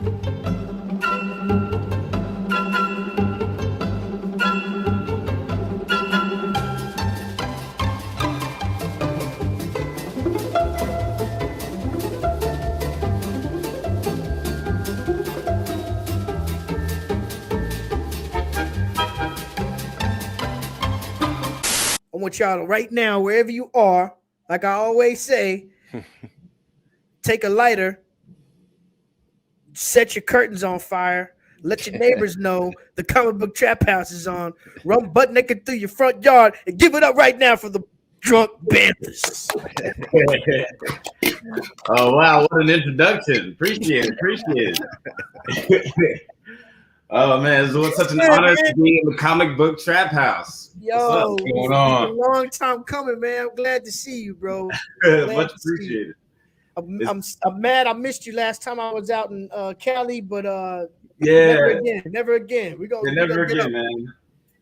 I want y'all to right now, wherever you are, like I always say, take a lighter, set your curtains on fire, let your neighbors know the comic book trap house is on, run butt naked through your front yard, and give it up right now for the drunk Banthas. Oh wow, what an introduction. Appreciate it. Oh man, it's such an honor to be in the comic book trap house. Yo, what's going on? It's a long time coming, man. I'm glad to see you, bro. Much appreciated. I'm mad I missed you last time I was out in Cali, but yeah, never again. We're gonna never again, man.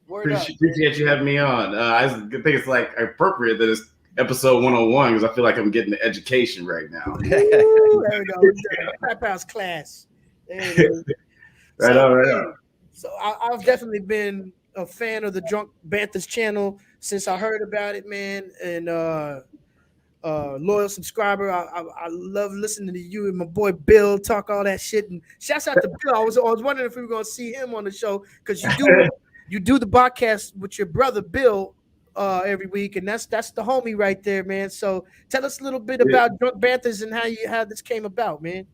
Appreciate you having me on. I think it's like appropriate that it's episode 101 because I feel like I'm getting the education right now. Ooh, there we go. Trap house class. Right on. So I've definitely been a fan of the Drunk Banthas channel since I heard about it, man. And loyal subscriber. I love listening to you and my boy Bill talk all that shit. And shouts out to Bill. I was wondering if we were gonna see him on the show because you do the podcast with your brother Bill every week, and that's the homie right there, man. So tell us a little bit about Drunk Banthas and how this came about, man.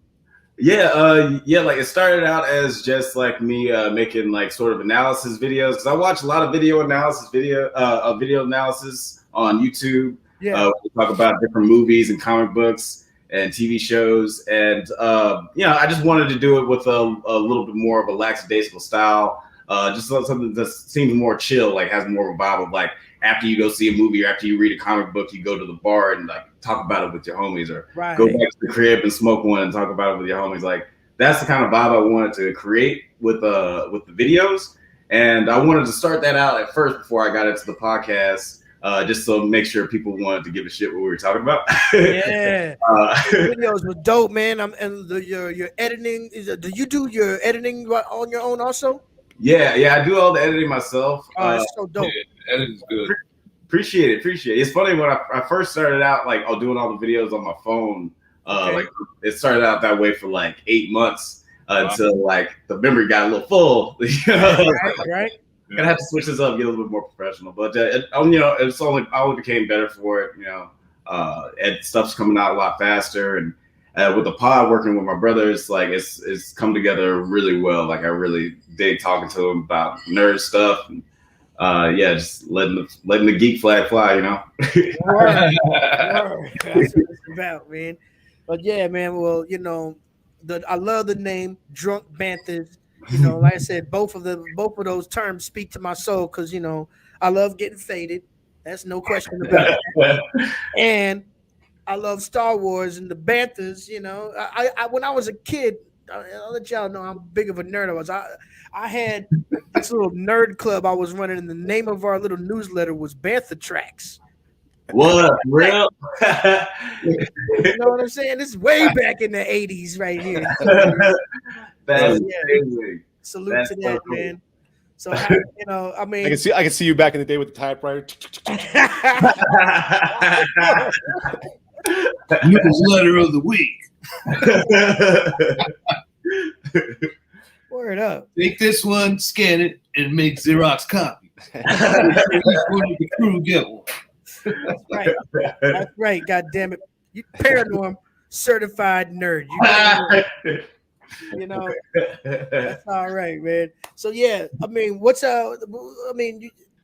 Yeah, like it started out as just like me making like sort of analysis videos because I watch a lot of video analysis on YouTube. Yeah, we talk about different movies and comic books and TV shows, and I just wanted to do it with a little bit more of a lackadaisical style, just something that seems more chill, like has more of a vibe of like after you go see a movie or after you read a comic book, you go to the bar and like talk about it with your homies, or go back to the crib and smoke one and talk about it with your homies. Like that's the kind of vibe I wanted to create with the videos, and I wanted to start that out at first before I got into the podcast. Just so make sure people wanted to give a shit what we were talking about. Yeah, videos were dope, man. Your editing do you do your editing on your own also? Yeah, I do all the editing myself. Oh, that's so dope. Yeah, editing's good. Appreciate it. It's funny when I first started out, like doing all the videos on my phone. Like it started out that way for like 8 months until like the memory got a little full. Right. Gonna have to switch this up, get a little bit more professional. But I only became better for it. And stuff's coming out a lot faster, and with the pod working with my brothers, like it's come together really well. Like I really dig talking to them about nerd stuff, and just letting the geek flag fly. Word. That's what it's about, man. But yeah, man. Well, I love the name Drunk Banthas. Like I said, both of those terms speak to my soul because I love getting faded. That's no question about it. And I love Star Wars and the Banthas. I when I was a kid, I'll let y'all know how big of a nerd I was. I had this little nerd club I was running, and the name of our little newsletter was Bantha Tracks. What? Real? You know what I'm saying? This is way back in the 80s right here. That's salute to that, cool, man. So I mean, I can see you back in the day with the typewriter. Newsletter of the week. Word up. Take this one, scan it, and make Xerox copies. The crew get one. That's right. That's right. God damn it. You Paranorm certified nerd. That's all right, man. So yeah, I mean,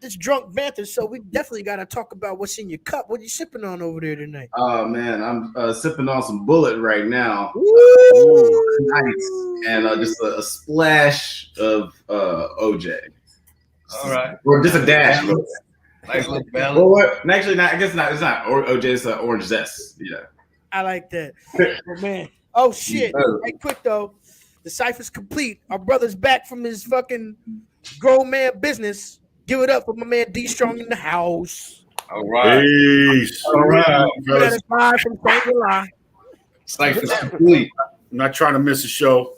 this Drunk Banthas, so we definitely got to talk about what's in your cup. What are you sipping on over there tonight? Oh man, I'm sipping on some Bullet right now. Ooh. Nice. And just a splash of OJ. All right. Or just a dash. Nice little balance. Well, actually, not. I guess not. It's not OJ. It's orange zest. Yeah. I like that. Oh man. Oh shit! Right quick though, the cipher's complete. Our brother's back from his fucking grown man business. Give it up for my man D Strong in the house. All right. Peace. All right. Live from Shangri-La. Cipher's complete. I'm not trying to miss a show.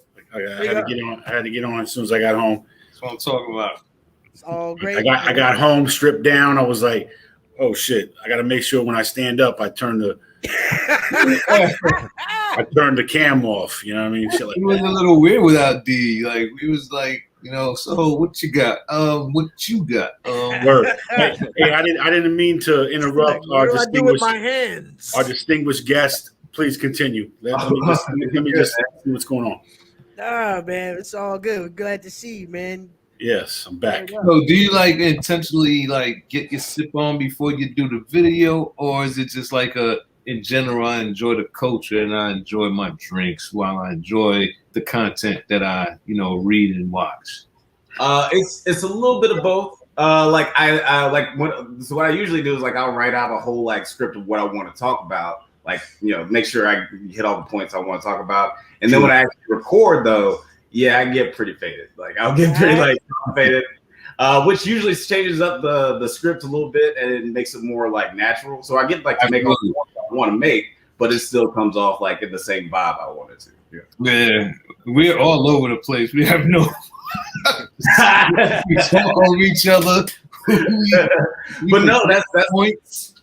I had to get on. I had to get on as soon as I got home. That's what I'm talking about. It's all great. I got home, stripped down. I was like, oh shit! I got to make sure when I stand up, I turn the cam off. You know what I mean? Shit like It was a little weird without D. Like we was like, so what you got? What you got? Word. Hey, I didn't mean to interrupt what do I do with my hands? our distinguished guest. Please continue. Let me just see what's going on. Ah, man, it's all good. We're glad to see you, man. Yes, I'm back. So do you like intentionally like get your sip on before you do the video, or is it just like in general, I enjoy the culture and I enjoy my drinks while I enjoy the content that I, read and watch? It's a little bit of both. Like I what I usually do is like I'll write out a whole like script of what I want to talk about. Like, make sure I hit all the points I want to talk about. And then when I actually record though, yeah, I get pretty faded. Like I'll get pretty like faded. Which usually changes up the script a little bit and it makes it more like natural. So I get like to make all the points I want to make, but it still comes off like in the same vibe I wanted to. Yeah. Man, we're all over the place. We have no we talk over each other. But no, that's points.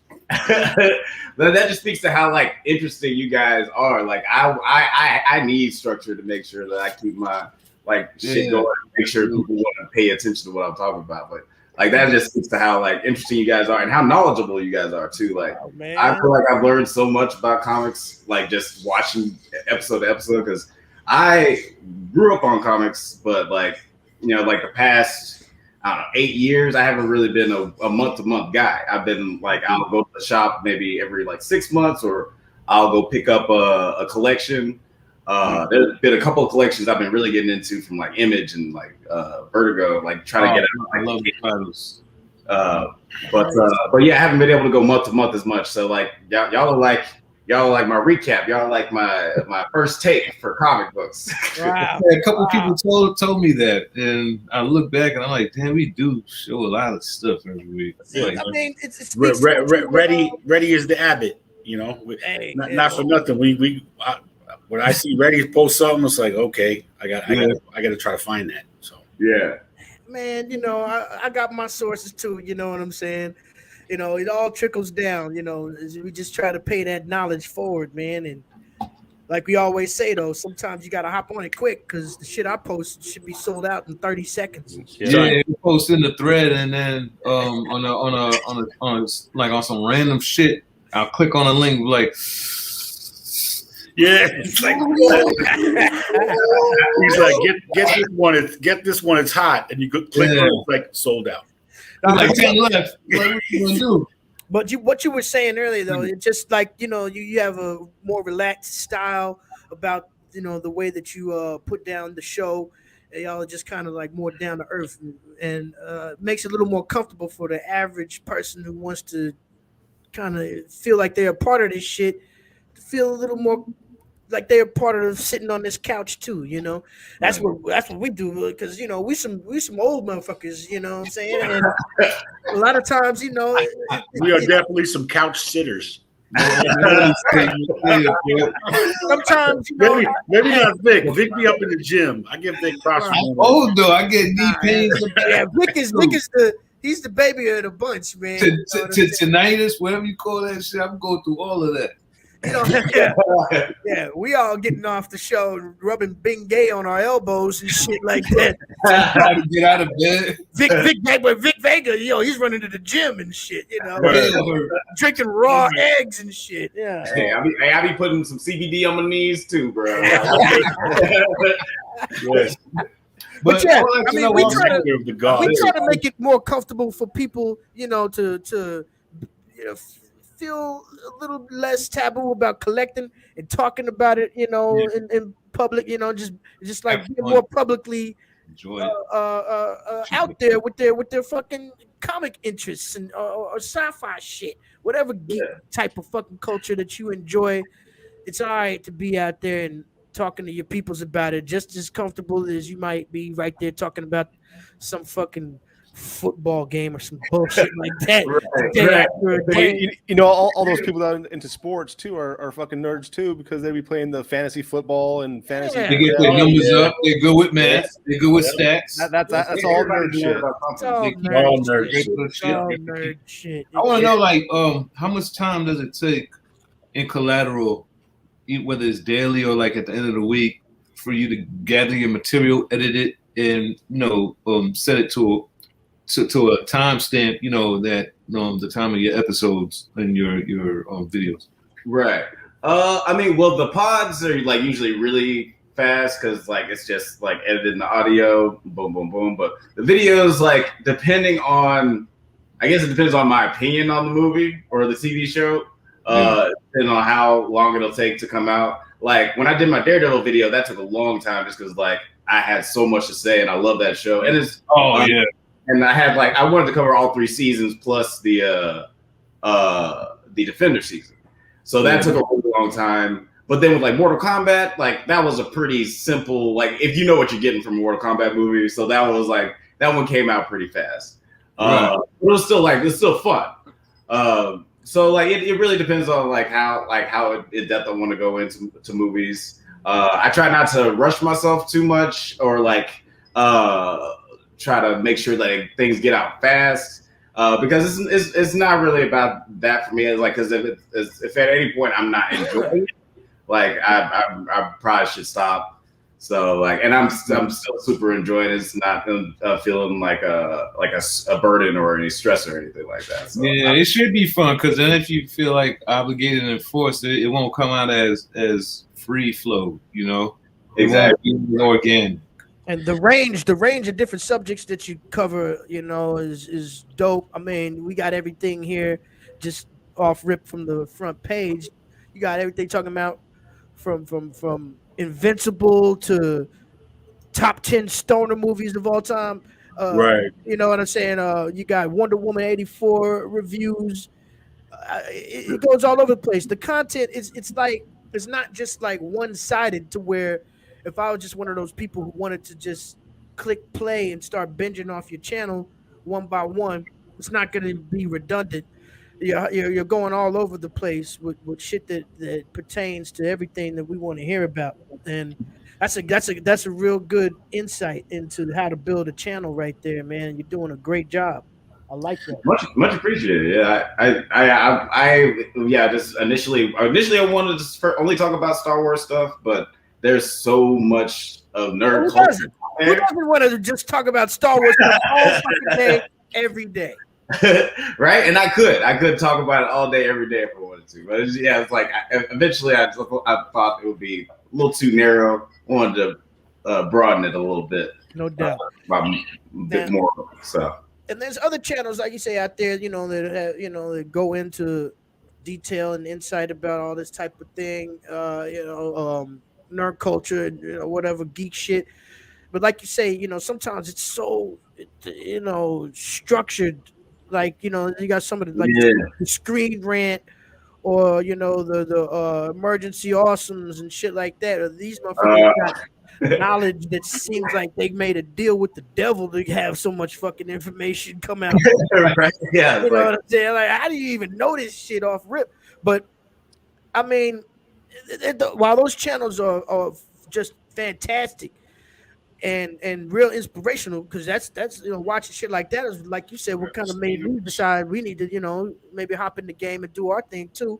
That just speaks to how like interesting you guys are. Like I need structure to make sure that I keep my like shit going, make sure people want to pay attention to what I'm talking about. But like that just speaks to how like interesting you guys are and how knowledgeable you guys are too. Like I feel like I've learned so much about comics, like just watching episode to episode, because I grew up on comics, but like like the past 8 years, I haven't really been a month-to-month guy. I've been like, I'll go to the shop maybe every like 6 months, or I'll go pick up a collection. There's been a couple of collections I've been really getting into from like Image and like Vertigo, like trying to get out. I love the titles. But yeah, I haven't been able to go month to month as much. So like y'all are like my recap. Y'all are like my first take for comic books. Wow. Yeah, a couple people told me that, and I look back and I'm like, damn, we do show a lot of stuff every week. Like, I mean, it's ready is the Abbott. Not for nothing. When I see Ready post something, it's like, okay, I got to try to find that. So yeah, man, I got my sources too. You know what I'm saying? It all trickles down. We just try to pay that knowledge forward, man. And like we always say, though, sometimes you gotta hop on it quick because the shit I post should be sold out in 30 seconds. Yeah, you post in the thread, and then on some random shit, I'll click on a link like. Yeah, it's like he's like, get this one, it's hot, and you go click on it, it's like sold out. Like 10 left. Like, what you gonna do? But what you were saying earlier, though, it's just like you have a more relaxed style about the way that you put down the show. Y'all are just kind of like more down to earth, and makes it a little more comfortable for the average person who wants to kind of feel like they're a part of this shit, to feel a little more like they're part of sitting on this couch too. That's what we do, because we some old motherfuckers. You know what I'm saying? And a lot of times, we are definitely some couch sitters. Sometimes maybe not Vic. Vic be up in the gym. I give Vic props. Oh no, I get knee pains. Yeah, Vic is he's the baby of the bunch, man. Tinnitus, whatever you call that shit. I'm going through all of that. Yeah, we all getting off the show, rubbing Bing Gay on our elbows and shit like that. Trying to get out of bed. Vic Vega, he's running to the gym and shit, drinking raw eggs and shit. Yeah. Hey, I be putting some CBD on my knees too, bro. Yes. But yeah, I mean, we try to make it more comfortable for people, to feel a little less taboo about collecting and talking about it, in public, just like being more publicly out there with their fucking comic interests and or sci-fi shit, whatever geek type of fucking culture that you enjoy. It's all right to be out there and talking to your peoples about it, just as comfortable as you might be right there talking about some fucking football game or some bullshit like that. You know, all those people that are into sports too are fucking nerds too, because they be playing the fantasy football and fantasy. They get their numbers up. They go with math. They go with stats. That's all nerd shit. It's all nerd shit. I want to know, like, how much time does it take in Collateral, whether it's daily or like at the end of the week, for you to gather your material, edit it, and set it to a timestamp, that the time of your episodes and your videos. Right. I mean, well, the pods are like usually really fast because like it's just like editing the audio, boom, boom, boom. But the videos, like depending on, I guess it depends on my opinion on the movie or the TV show, depending on how long it'll take to come out. Like when I did my Daredevil video, that took a long time just because like I had so much to say and I love that show. And it's and I had like I wanted to cover all 3 seasons plus the Defender season. So that took a really long time. But then with like Mortal Kombat, like that was a pretty simple, like if you know what you're getting from a Mortal Kombat movie. So that was like that one came out pretty fast. It was still like it's still fun. So like it really depends on like how in depth I want to go into movies. I try not to rush myself too much or like try to make sure that things get out fast. Because it's not really about that for me. It's like because if at any point I'm not enjoying it, like I probably should stop. So like, and I'm still super enjoying it. It's not feeling like a burden or any stress or anything like that. So, it should be fun because then if you feel like obligated and forced, it won't come out as free flow. Exactly. It won't be organic. And the range of different subjects that you cover, is dope. I mean, we got everything here just off rip from the front page. You got everything talking about from Invincible to top 10 stoner movies of all time. Right. You know what I'm saying? You got Wonder Woman 84 reviews. It goes all over the place. The content it's not just like one-sided to where if I was just one of those people who wanted to just click play and start binging off your channel one by one, it's not going to be redundant. You're going all over the place with shit that pertains to everything that we want to hear about, and that's a real good insight into how to build a channel right there, man. You're doing a great job. I like that. Much appreciated. Yeah, just initially I wanted to only talk about Star Wars stuff, but there's so much of nerd culture. Who doesn't want to just talk about Star Wars all fucking day, every day? Right, and I could talk about it all day, every day if I wanted to. But it's like eventually I thought it would be a little too narrow. I wanted to broaden it a little bit. No doubt, a bit more. So, and there's other channels like you say out there, that go into detail and insight about all this type of thing. Nerd culture, whatever geek shit. But like you say, sometimes it's so, structured. Like, you got some of the Screen Rant or, the Emergency Awesomes and shit like that. Or these motherfuckers got knowledge that seems like they made a deal with the devil to have so much fucking information come out. Right. Yeah. You know what I'm saying? Like, how do you even know this shit off rip? But, I mean, while those channels are just fantastic, and real inspirational, because that's watching shit like that is like you said, what kind of made me decide we need to maybe hop in the game and do our thing too.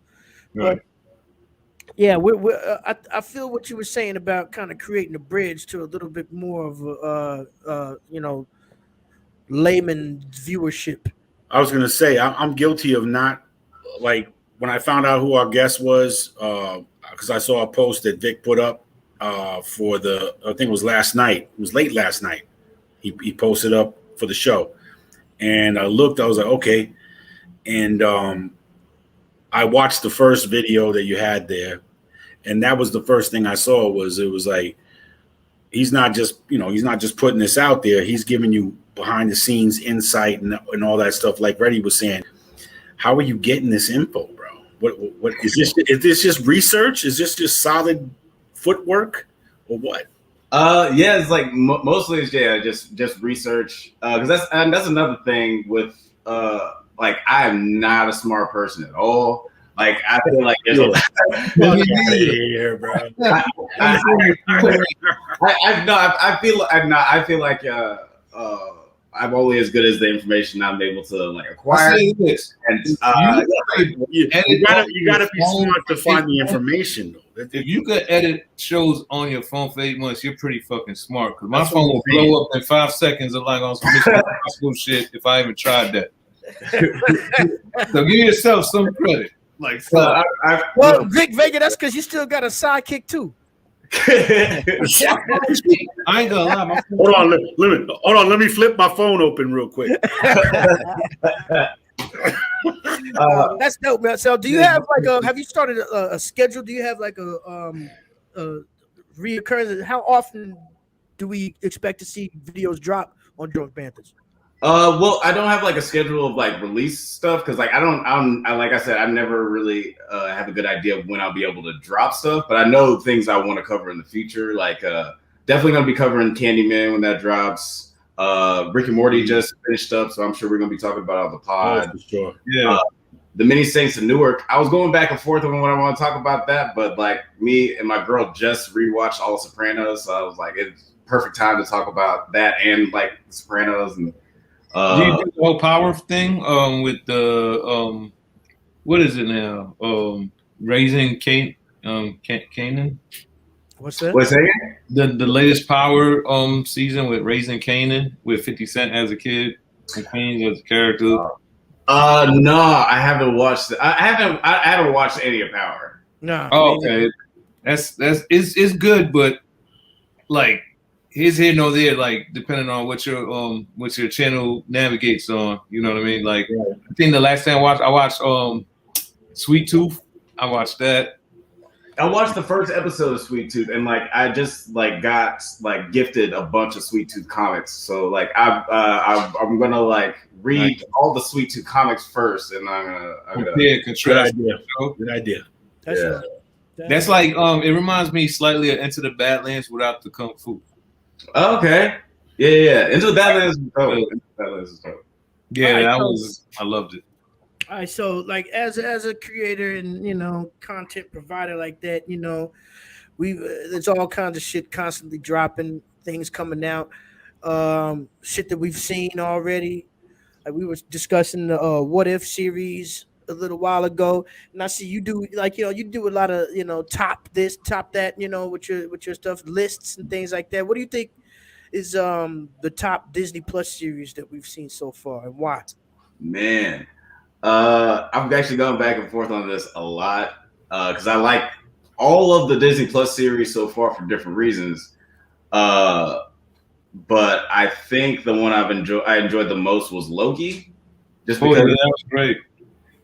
Right. But yeah, I feel what you were saying about kind of creating a bridge to a little bit more of a layman viewership. I was gonna say I'm guilty of not, like, when I found out who our guest was, because I saw a post that Vic put up for I think it was last night. It was late last night. He posted up for the show, and I looked. I was like, okay, and I watched the first video that you had there, and that was the first thing I saw. It was like he's not just putting this out there. He's giving you behind the scenes insight and all that stuff. Like Reddy was saying, how are you getting this info, bro? What is this? Is this just research? Is this just solid footwork or what? Yeah, it's like mostly it's just research. Because that's another thing with like I am not a smart person at all. Like I feel like there's a lot. Here, bro. I feel like I'm only as good as the information I'm able to like acquire. You And you gotta be smart to find the information though. If you could edit shows on your phone for 8 months, you're pretty fucking smart. Because my phone will blow up in 5 seconds, like on some Mission Impossible shit. If I even tried that, so give yourself some credit. Like, well, Vic Vega, that's because you still got a sidekick too. I ain't gonna lie. My phone Hold on. Let me flip my phone open real quick. That's dope, man. So, do you have like have you started a schedule? Do you have like a reoccurrence? How often do we expect to see videos drop on Drunk Banthas? Well, I don't have like a schedule of like release stuff because like I like I said, I never really have a good idea of when I'll be able to drop stuff, but I know things I want to cover in the future. Like definitely gonna be covering Candyman when that drops. Rick and Morty just finished up, so I'm sure we're gonna be talking about it on the pod. Oh, for sure. Yeah. The Mini Saints of Newark. I was going back and forth on when I want to talk about that, but like me and my girl just rewatched All the Sopranos, so I was like, it's perfect time to talk about that and like the Sopranos and. Do you do the whole power thing with the what is it now? Raising Canaan. What's that? What's that? The latest Power season with Raising Canaan with 50 Cent as a kid and Queens as a character. No, I haven't watched it. I haven't watched any of Power. No. Oh, okay. It's good, but like here's here no there, like depending on what your channel navigates on. You know what I mean? Like I think the last time I watched Sweet Tooth. I watched that. I watched the first episode of Sweet Tooth, and like I just like got like gifted a bunch of Sweet Tooth comics. So like I'm gonna like read all the Sweet Tooth comics first, and I'm gonna contrast. Good idea. That's like it reminds me slightly of Into the Badlands without the kung fu. Okay. Yeah. Into the Badlands is dope. Yeah, I loved it. All right, so like as a creator and content provider like that, there's all kinds of shit constantly dropping, things coming out, shit that we've seen already. Like we were discussing the What If series a little while ago, and I see you do you do a lot of top this, top that, with your stuff, lists and things like that. What do you think is the top Disney Plus series that we've seen so far, and why? Man. I've actually gone back and forth on this a lot because I like all of the Disney Plus series so far for different reasons. But I think the one I enjoyed the most was Loki. Just because that was great.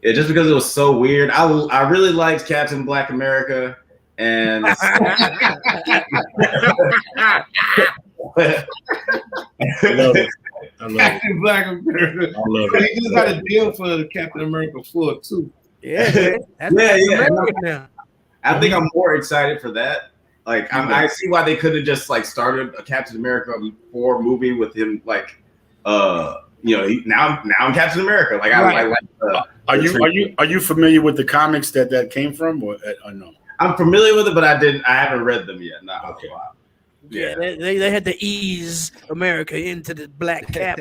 Yeah, just because it was so weird. I really liked Captain Black America and I love Captain Black America. I love it. He just got a deal for the Captain America 4 too. Yeah. Now. I think I'm more excited for that. Like, I see why they could have just like started a Captain America 4 movie with him. Like, now I'm Captain America. Like, right. Are you familiar with the comics that came from, or no? I'm familiar with it, but I haven't read them yet. No. Okay. Yeah, they had to ease America into the black cap.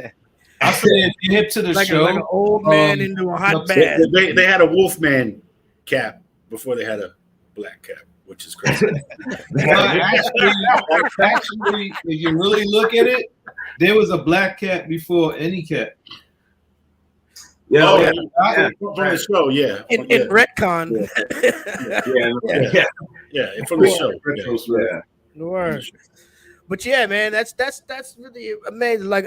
I said if you hip to the show, like an old man into a hot bath. They had a Wolfman cap before they had a black cap, which is crazy. actually, if you really look at it, there was a black cap before any cap. In retcon. From the show. Yeah. Word. But yeah, man, that's really amazing. Like,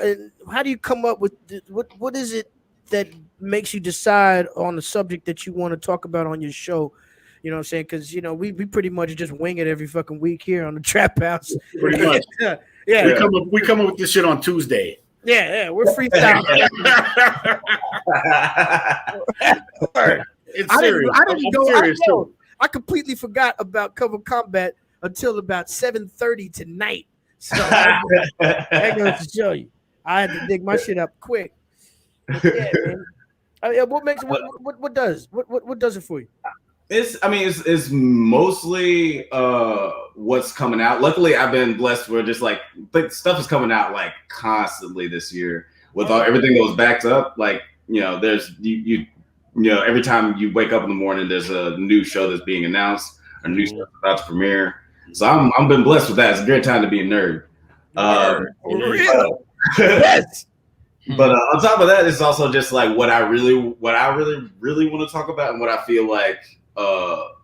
how do you come up with what is it that makes you decide on the subject that you want to talk about on your show? You know what I'm saying? Because we pretty much just wing it every fucking week here on the Trap House. Pretty much. Yeah. We come up with this shit on Tuesday. Yeah, we're freestyling. It's serious. I completely forgot about Cover Combat until about 7:30 tonight. So that goes to show you. I had to dig my shit up quick. But yeah, man. What makes what does it for you? It's mostly what's coming out. Luckily, I've been blessed where just like stuff is coming out like constantly this year with everything that was backed up. Like there's you every time you wake up in the morning, there's a new show that's being announced, a new show about to premiere. So I'm been blessed with that. It's a great time to be a nerd. Yes. But on top of that, it's also just like what I really want to talk about, and what I feel like, and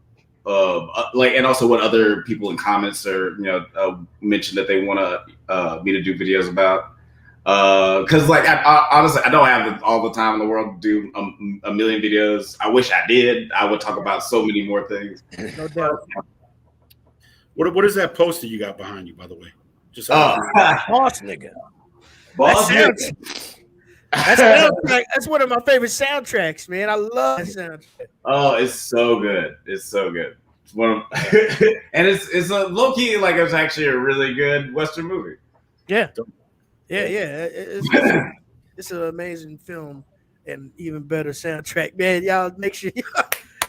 also what other people in comments or mention that they want me to do videos about. Because like I honestly, I don't have all the time in the world to do a million videos. I wish I did. I would talk about so many more things. No doubt. What is that poster you got behind you, by the way? Just Boss nigga. That's one of my favorite soundtracks, man. I love that soundtrack. Oh, it's so good. It's so good. It's one of, and it's a low key, like it's actually a really good Western movie. Yeah. It's an amazing film and even better soundtrack, man. Y'all make sure.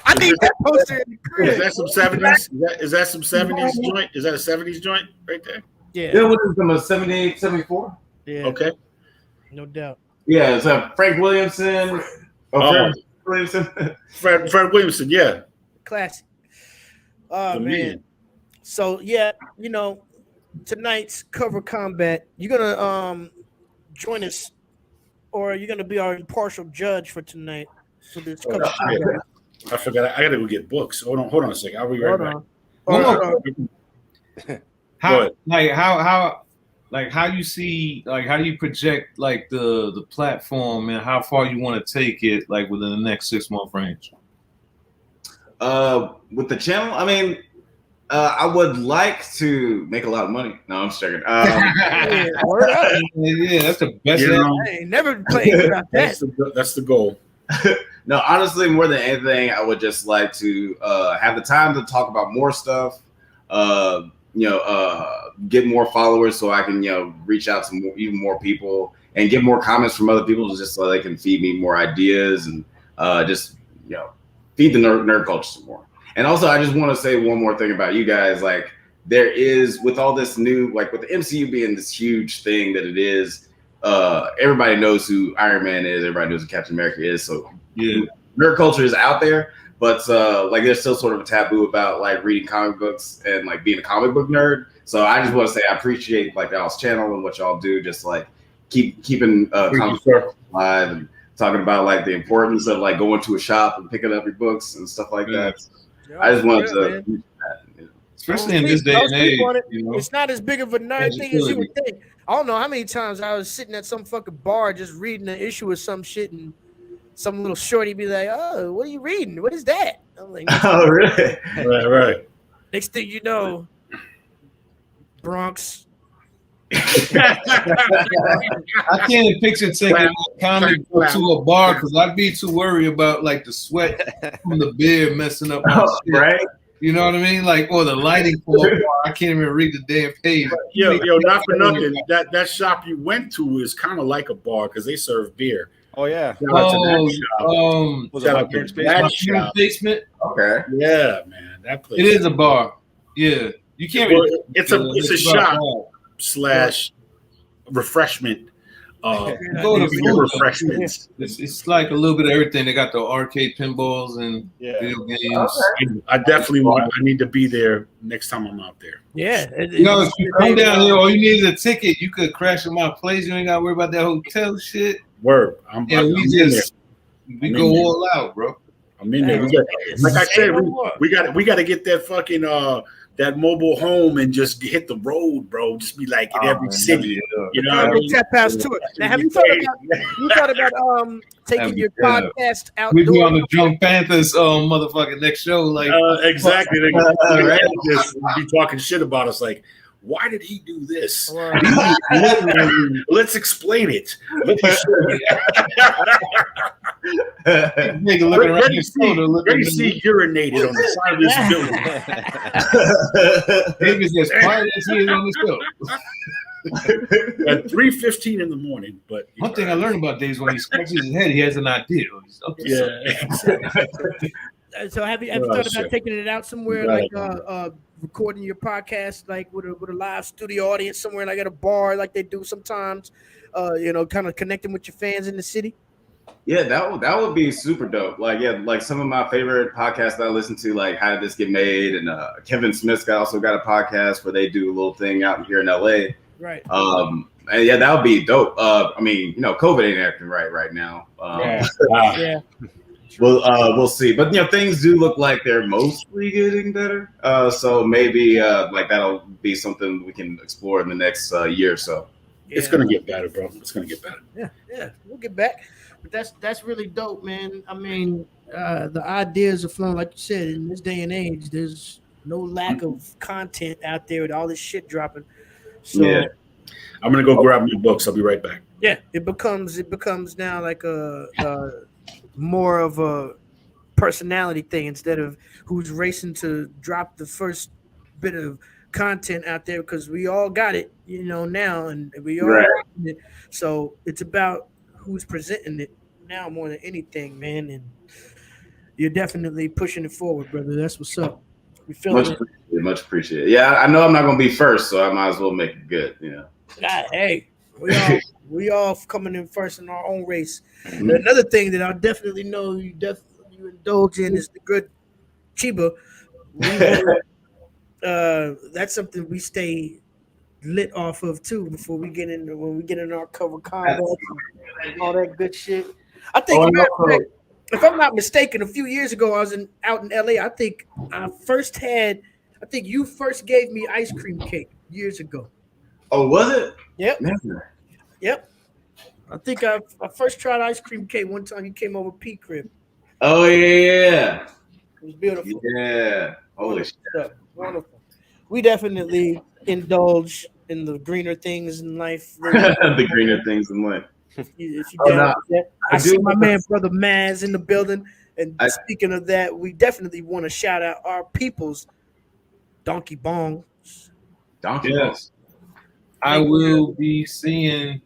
I need that poster in the crib. Is that some 70s? Is that some 70s joint? Is that a 70s joint right there? Yeah. What is them, a 78, 74? Yeah. Okay. No doubt. Yeah, it's Frank Williamson. Fred Williamson. Fred Williamson, yeah. Classic. Oh, man. So, yeah, tonight's cover combat, you're going to join us, or you're going to be our impartial judge for tonight. For this cover combat. I forgot. I got to go get books. Hold on a second. I'll be right back. How you see, like, how do you project, like, the platform and how far you want to take it, like, within the next 6 month range? With the channel, I would like to make a lot of money. No, I'm just joking. Yeah, that's the best. I ain't never played about that. That's the goal. No, honestly, more than anything, I would just like to have the time to talk about more stuff. Get more followers so I can, reach out to even more people and get more comments from other people just so they can feed me more ideas and just, feed the nerd culture some more. And also, I just want to say one more thing about you guys. Like, there is, with all this new, like with the MCU being this huge thing that it is, everybody knows who Iron Man is. Everybody knows who Captain America is. So yeah, nerd culture is out there. But like, there's still sort of a taboo about like reading comic books and like being a comic book nerd. So I just want to say I appreciate like y'all's channel and what y'all do. Just like keeping conversation alive and talking about like the importance of like going to a shop and picking up your books and stuff like that. Yeah, I just wanted to, especially in this day and age, it's not as big of a nerd thing as you would think. I don't know how many times I was sitting at some fucking bar just reading an issue of some shit and some little shorty be like, "Oh, what are you reading? What is that?" I'm like, "Oh, really?" Right. Next thing you know, Bronx. I can't picture taking a comic book to a bar because I'd be too worried about like the sweat from the beer messing up my shit. Right? You know what I mean? Like, or the lighting for a bar. I can't even read the damn page. Yo, not for nothing. That shop you went to is kind of like a bar because they serve beer. Oh yeah. Was it like that basement? Okay. Yeah, man. That place. It is a bar. Yeah. You can't. It's a shop / refreshment. Refreshments. It's like a little bit of everything. They got the arcade pinballs and video games. Okay. I definitely I need to be there next time I'm out there. Yeah. If you come down here, all you need is a ticket. You could crash at my place. You ain't got to worry about that hotel shit. Word. We go all out, bro. I'm in there. Like I said, we got to get that fucking that mobile home and just hit the road, bro. Just be like in every city. You know what I mean? Tap past to it. Now, have you thought about taking your podcast out? We be on the Drunk Banthas motherfucking next show. Like exactly. Just be talking shit about us like, why did he do this? Right. Let's explain it. Nigga looking around his shoulder, Ready to see urinated on the side of this building. David's as quiet as he is on the show. At 3:15 in the morning. But one thing I learned about Dave is when he scratches his head, he has an idea. So have you thought about taking it out somewhere, like recording your podcast, like with a live studio audience somewhere, like at a bar, like they do sometimes? Kind of connecting with your fans in the city. Yeah, that would be super dope. Like some of my favorite podcasts that I listen to, like How Did This Get Made, and Kevin Smith's also got a podcast where they do a little thing out here in LA. Right. And yeah, that would be dope. COVID ain't acting right now. Yeah. We'll see. But things do look like they're mostly getting better. So maybe that'll be something we can explore in the next year or so. Yeah. It's gonna get better, bro. It's gonna get better. Yeah, we'll get back. But that's really dope, man. I mean, the ideas are flowing, like you said. In this day and age, there's no lack of content out there with all this shit dropping. So yeah. I'm gonna go grab my books. I'll be right back. Yeah, it becomes now like a more of a personality thing instead of who's racing to drop the first bit of content out there, because we all got it, now, and we all it. So it's about who's presenting it now more than anything, man. And you're definitely pushing it forward, brother. That's what's up. We feel much appreciated. Yeah, I know I'm not gonna be first, so I might as well make it good. Hey, we all coming in first in our own race. Mm-hmm. Another thing that I definitely know you indulge in is the good Chiba. That's something we stay lit off of too before we get in when we get in our cover combat and all that good shit. I think if I'm not mistaken, a few years ago I was out in LA. I think you first gave me ice cream cake years ago. Oh, was it? Yep. Never. Yep. I think I first tried ice cream cake one time. You came over P crib. Oh yeah. It was beautiful. Yeah. Holy shit. Wonderful. We definitely indulge in the greener things in life. The greener things in life. I see my man, brother Maz, in the building. And speaking of that, we definitely want to shout out our people's Donkey Bongs. Donkey Bongs. I will be seeing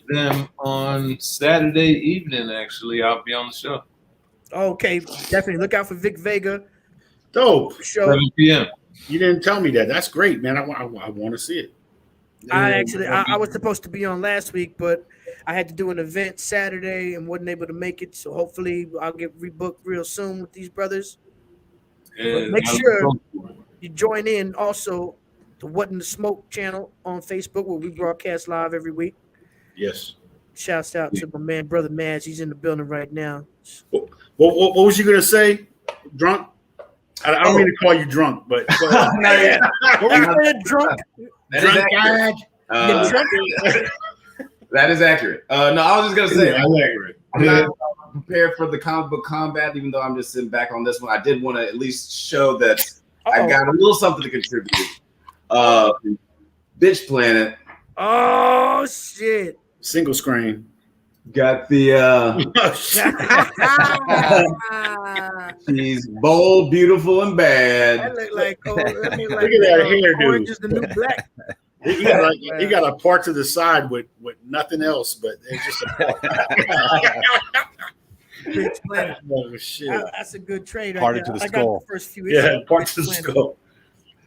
them on Saturday evening, actually. I'll be on the show. Okay, definitely look out for Vic Vega. Dope. Show. 7 p.m. You didn't tell me that. That's great, man. I want to see it. I was supposed to be on last week, but I had to do an event Saturday and wasn't able to make it. So hopefully I'll get rebooked real soon with these brothers. But make sure you join in also the What in the Smoke channel on Facebook, where we broadcast live every week. Yes. Shouts out to my man, brother Maz. He's in the building right now. What was you gonna say? Drunk? I don't mean to call you drunk, but what were you saying, drunk? That is accurate. No, I was just gonna say that's accurate. I'm not prepared for the comic book combat, even though I'm just sitting back on this one. I did want to at least show that I got a little something to contribute. Bitch Planet. Oh shit! Single screen. Got the she's bold, beautiful, and bad. That look like, look at that hairdo. Orange is the new black. He got a part to the side with nothing else, but it's just a Bitch Planet. Oh, shit. That's a good trade. Part to the skull. I got the first few issues. Part to the skull.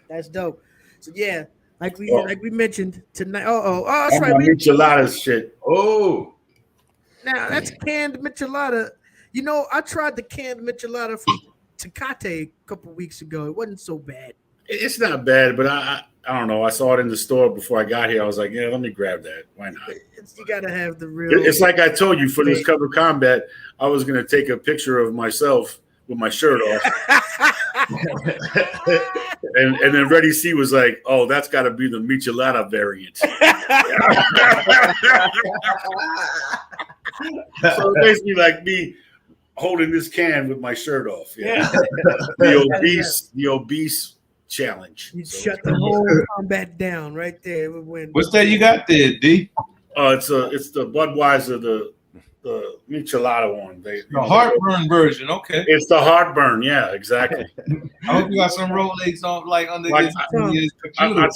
That's dope. So yeah, like we mentioned tonight. That's right. Michelada shit. Oh. Now that's canned michelada. I tried the canned michelada from Tecate a couple weeks ago. It wasn't so bad. It's not bad, but I don't know. I saw it in the store before I got here. I was like, yeah, let me grab that. Why not? You got to have the real. It's like I told you for this cover combat, I was going to take a picture of myself with my shirt off. and then Reddy C was like, oh, that's got to be the michelada variant. So basically like me holding this can with my shirt off. Yeah. The obese challenge. You shut the whole combat down right there. What's that you got there, D? It's the Budweiser, michelada one. The heartburn version. Okay. It's the heartburn. Yeah, exactly. I hope you got some Rolex on, like under his computer.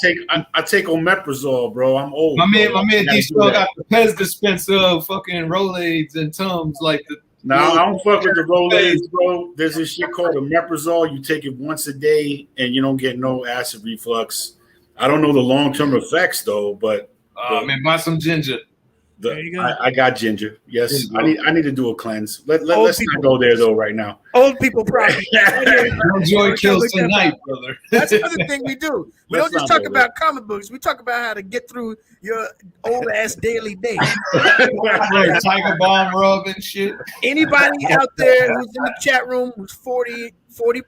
I take omeprazole, bro. I'm old. My man, D still got the Pez dispenser of fucking Rolex and Tums like the. Now I don't fuck with the Rolex, bro. There's this shit called omeprazole. You take it once a day, and you don't get no acid reflux. I don't know the long-term effects though, but man, buy some ginger. There you go. I got ginger. Yes, I need to do a cleanse. Let's not go there though right now. Old people problem. No joy kills tonight, brother. That's another thing we do. We don't just talk about comic books. We talk about how to get through your old ass daily day. Tiger bomb rub and shit. Anybody out there who's in the chat room who's 40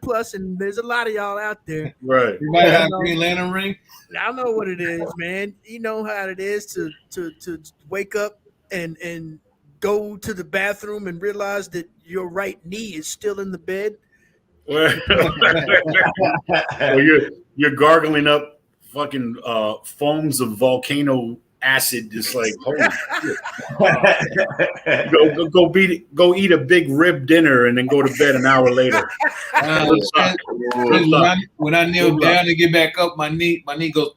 plus, and there's a lot of y'all out there. Right. You might have a Green Lantern ring. I know what it is, man. You know how it is to wake up and go to the bathroom and realize that your right knee is still in the bed. Well, you're gargling up fucking foams of volcano acid, just like holy shit. Go eat a big rib dinner and then go to bed an hour later. When I kneel down to get back up, my knee goes.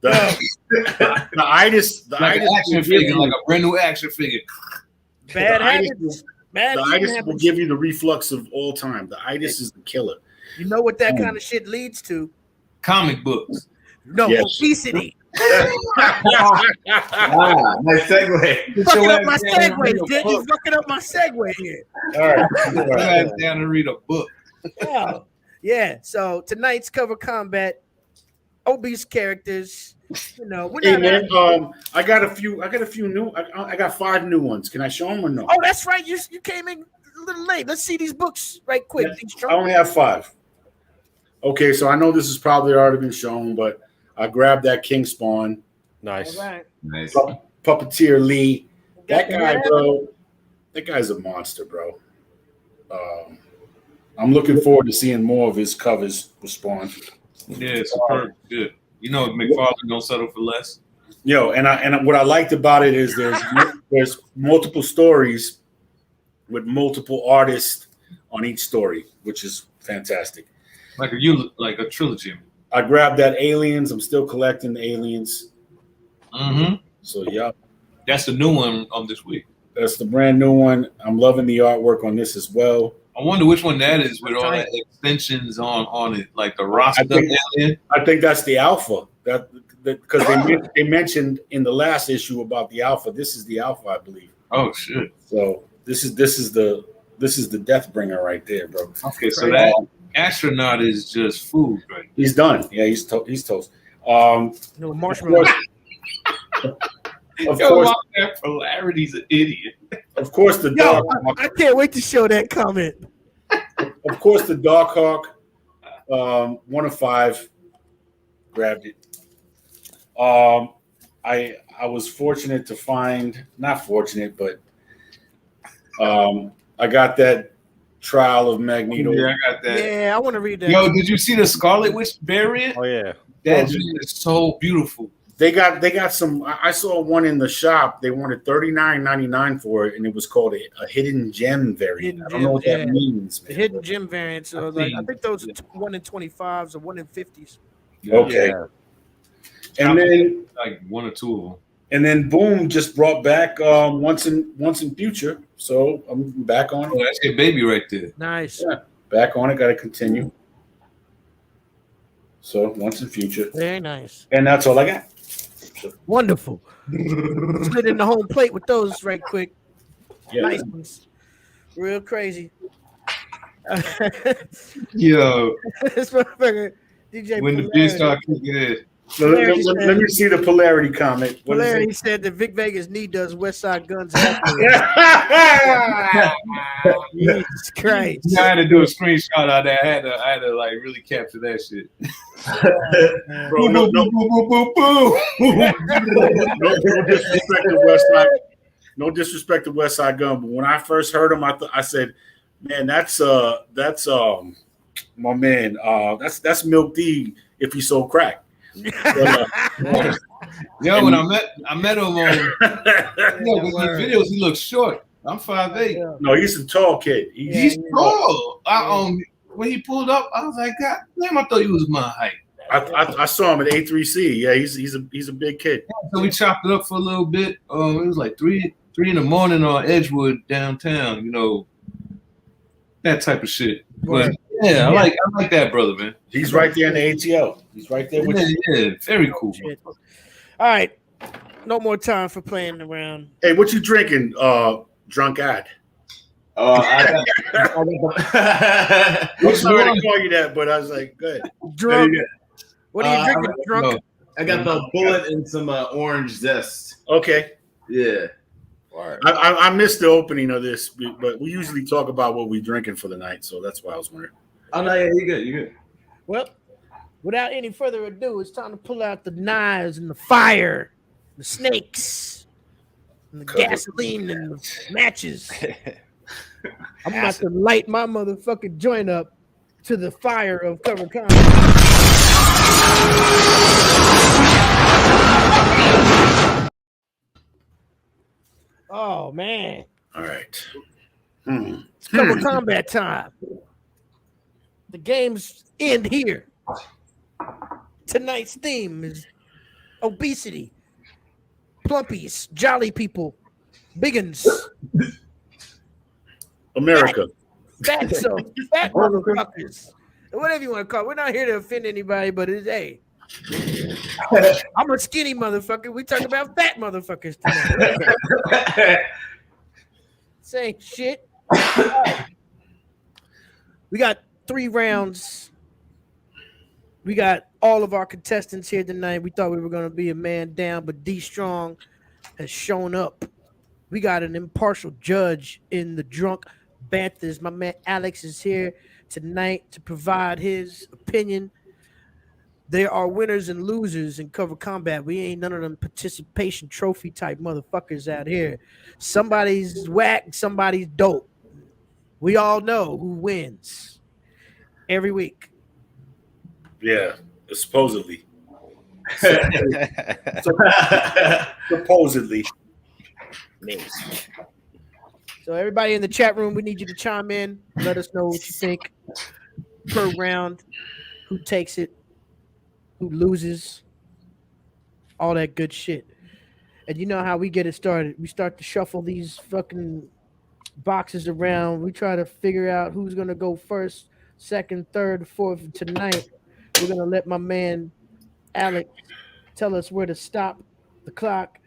The itis like an action figure, like a brand new action figure. Bad habits. The itis will give you the reflux of all time. The itis is the killer. You know what that kind of shit leads to? Comic books. No, obesity. Nice segue. Fucking up my segue, dude. You fucking up my segue here. All right. Go down and read a book. Yeah. So tonight's cover combat, obese characters. You know, hey man, I got a few new. I got 5 new ones. Can I show them or no? Oh, that's right. You came in a little late. Let's see these books right quick. Yeah, I only have 5. Okay, so I know this has probably already been shown, but I grabbed that King Spawn. Nice. All right. Nice. Puppeteer Lee. That guy, bro. That guy's a monster, bro. I'm looking forward to seeing more of his covers with Spawn. Yeah, superb. Good. You know, McFarlane don't settle for less. Yo, and what I liked about it is there's multiple stories with multiple artists on each story, which is fantastic. Like a trilogy. I grabbed that Aliens. I'm still collecting the Aliens. Mm-hmm. So yeah, that's the new one on this week. That's the brand new one. I'm loving the artwork on this as well. I wonder which one that is with all that extensions on it, like the roster alien. I think that's the Alpha. That because they mentioned in the last issue about the Alpha. This is the Alpha, I believe. Oh shit! So this is the Deathbringer right there, bro. Okay, so that astronaut is just food, right? He's done. Yeah, he's toast. Marshmallow. Of course, that polarity's an idiot. Of course, the Dark Hawk. I can't wait to show that comment. Of course, the Dark Hawk. 1 of 5. Grabbed it. I was fortunate to find, not fortunate, but I got that Trial of Magneto. Yeah, I got that. Yeah, I want to read that. Yo, did you see the Scarlet Witch variant? Oh yeah, that is so beautiful. They got some. I saw one in the shop. They wanted $39.99 for it, and it was called a hidden gem variant. I don't know what that means. The hidden gem variant. So I think those are 1 in 25s or 1 in 50s. Okay. Yeah. And then like 1 or 2 of them. And then Boom just brought back once in Future. So I'm back on it. Oh, that's your baby right there. Nice. Yeah, back on it. Got to continue. So Once in Future. Very nice. And that's all I got. Wonderful. Split in the home plate with those right quick. Yeah. Nice ones. Real crazy. Yo. This motherfucker, DJ when the beat start kicking in. Let me see the polarity comment. What polarity said that Vic Vegas knee does West Side Guns. Jesus Christ! I had to do a screenshot of that. I had to like really capture that shit. Bro, no disrespect to West Side. No disrespect to West Side Gun, but when I first heard him, I said, "Man, that's my man. That's Milk D if he sold crack." Yo, when I met him on in the videos, he looks short. I'm 5'8". No, he's a tall kid. He's tall. When he pulled up, I was like, God damn, I thought he was my height. I saw him at A3C. Yeah, he's a big kid. So we chopped it up for a little bit. It was like 3 in the morning on Edgewood downtown. You know, that type of shit. But yeah, I like that brother, man. He's right there in the ATL. He's right there with you. Yeah, very cool. All right, no more time for playing around. Hey, what you drinking, drunk ad? I I'm sorry to call you that, but I was like, good. Drunk. What are you drinking, drunk? I got the bullet and some orange zest. Okay. Yeah. I missed the opening of this, but we usually talk about what we're drinking for the night, so that's why I was wondering. Oh no, yeah, you good. You good. Well, without any further ado, it's time to pull out the knives and the fire, the snakes, and the gasoline and the matches. I'm about to light my motherfucking joint up to the fire of cover comedy. Oh man! All right, it's cover combat time. The games end here. Tonight's theme is obesity, plumpies, jolly people, biggins. America. Fat motherfuckers. Whatever you want to call it. We're not here to offend anybody, but it's, hey. I'm a skinny motherfucker. We talk about fat motherfuckers tonight. Say shit. We got 3 rounds. We got all of our contestants here tonight. We thought we were going to be a man down, but D Strong has shown up. We got an impartial judge in the drunk Banthas. My man Alex is here tonight to provide his opinion. There are winners and losers in cover combat. We ain't none of them participation trophy type motherfuckers out here. Somebody's whack, somebody's dope. We all know who wins every week. Yeah, supposedly. Supposedly. So everybody in the chat room, we need you to chime in. Let us know what you think per round, who takes it, who loses, all that good shit. And you know how we get it started. We start to shuffle these fucking boxes around. We try to figure out who's going to go first, second, third, fourth. Tonight, we're going to let my man Alex tell us where to stop the clock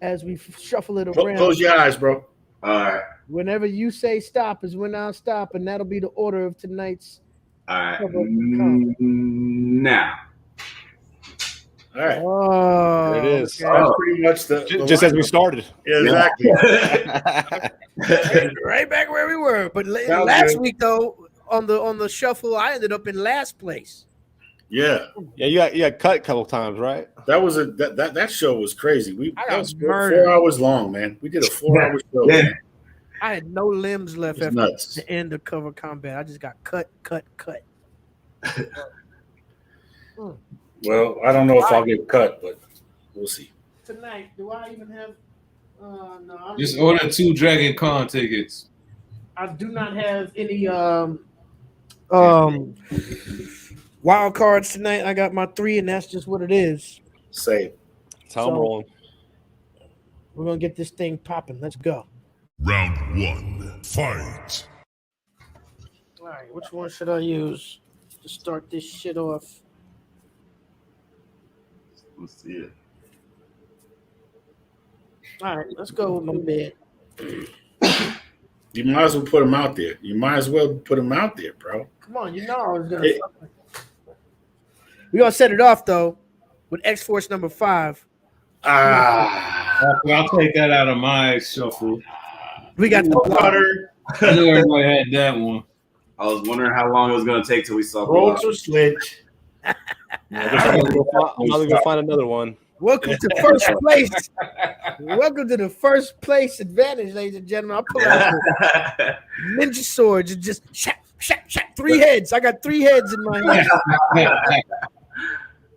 as we shuffle it around. Close your eyes, bro. All right. Whenever you say stop is when I'll stop, and that'll be the order of tonight's. All right. Now. All right. Oh, there it is. Okay. That's pretty much the Just as we started. Yeah, exactly. Right back where we were. But Sounds last good. week, though, on the shuffle, I ended up in last place. Yeah. Yeah, you got cut a couple times, right? That was that show was crazy. I That got was murdered. 4 hours long, man. We did a 4-hour show. Yeah. Man. I had no limbs left It's after nuts. the end of cover combat. I just got cut. Well, I don't know if I'll get cut, but we'll see. Tonight, do I even have? No, I Just order 2 Dragon Con tickets. I do not have any wild cards tonight. I got my 3, and that's just what it is. Same. That's how I'm rolling. We're gonna get this thing popping. Let's go. Round 1, fight. All right, which one should I use to start this shit off? Let's see it. All right, let's go with my bed. You might as well put him out there. Bro. Come on, you know I was gonna. We're gonna set it off though with X Force number 5. I'll take that out of my shuffle. We got the Water. I knew everybody had that one. I was wondering how long it was going to take till we saw Roll to switch. I'm gonna go find another one. Welcome to first place. Welcome to the first place advantage, ladies and gentlemen. I pull out the ninja swords and just shap, shap, shap. 3 heads. I got 3 heads in my hand.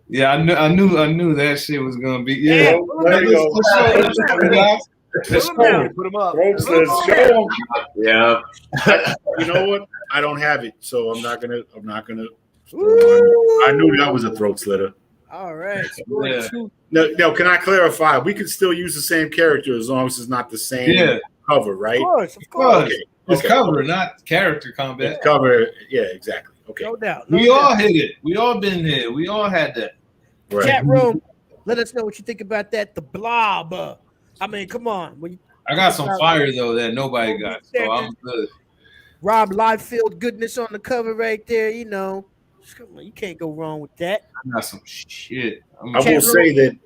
Yeah, I knew that shit was gonna be. Yeah, Yeah, There you go. Put him up. Throat slit, show 'em. Yeah. You know what? I don't have it, so I'm not gonna. Ooh. I knew that was a throat slitter. All right. Yeah. No, can I clarify? We can still use the same character as long as it's not the same cover, right? Of course. Okay. It's cover, not character combat. It's cover. Yeah, exactly. Okay. No doubt. We all hit it. We all been here. We all had that. Right. Chat room, let us know what you think about that. The Blob. I mean, come on. When you, I got some fire though that nobody got, so I'm good. Rob Liefeld goodness on the cover right there. You know, come on, you can't go wrong with that. I got some shit. I will say that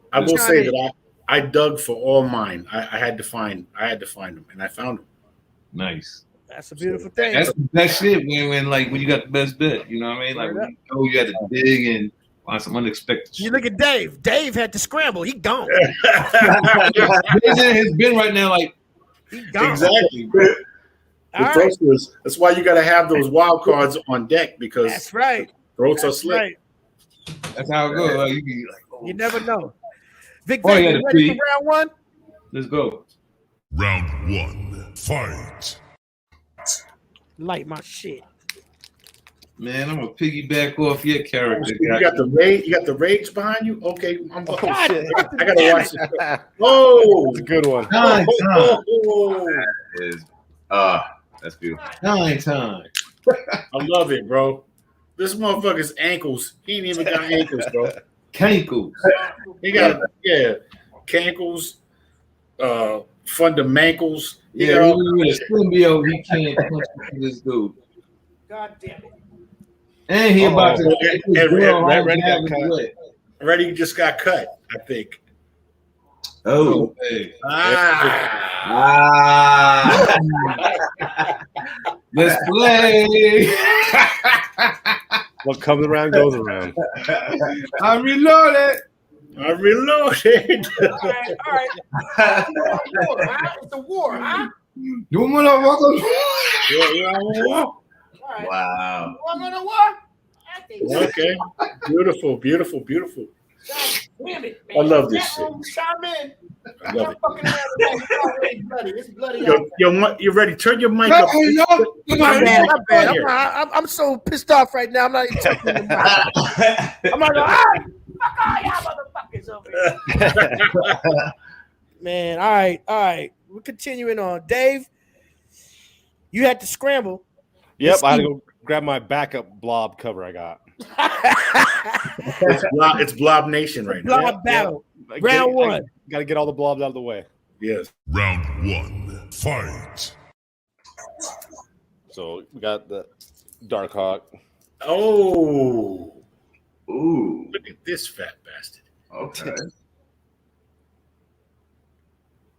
I dug for all mine. I had to find them, and I found them. Nice. That's a beautiful thing. That's the best shit when you got the best bet. You know what I mean? Like when you had to dig and find some unexpected shit. You look at Dave. Dave had to scramble. He gone. His bin right now, like he gone. Exactly. That's why you got to have those wild cards on deck because that's right. Throats are slit. Right. That's how it goes. Like, you be like, you never know. Vic, you ready for round one? Let's go. Round 1. Fight. Light my shit. Man, I'm gonna piggyback off your character. You got the rage behind you? Okay, I'm God, I gotta watch this. Oh, it's a good one. That's beautiful. 9 times. I love it, bro. This motherfucker's ankles. He ain't even got ankles, bro. Cankles. He got cankles, fundamentals. Yeah, with a symbiote, he can't punch this dude. God damn it. And he about to Reddy just got cut, I think. Oh. Hey. Let's play. What comes around goes around. I'm reloaded. All right. It's a war, huh? You motherfuckers. Wow. Okay. Beautiful. Damn it, I love this shit. I love it. It's bloody. You're ready. Turn your mic up. I'm so pissed off right now. I'm not even touching the mic. I'm like, y'all motherfuckers over here. Man, all right. We're continuing on. Dave, you had to scramble. Yep, I had to go grab my backup blob cover I got. It's Blob Nation right now. Blob battle. Round one. Got to get all the blobs out of the way. Yes. Round 1. Fight. So we got the Dark Hawk. Oh. Ooh. Look at this fat bastard. Okay.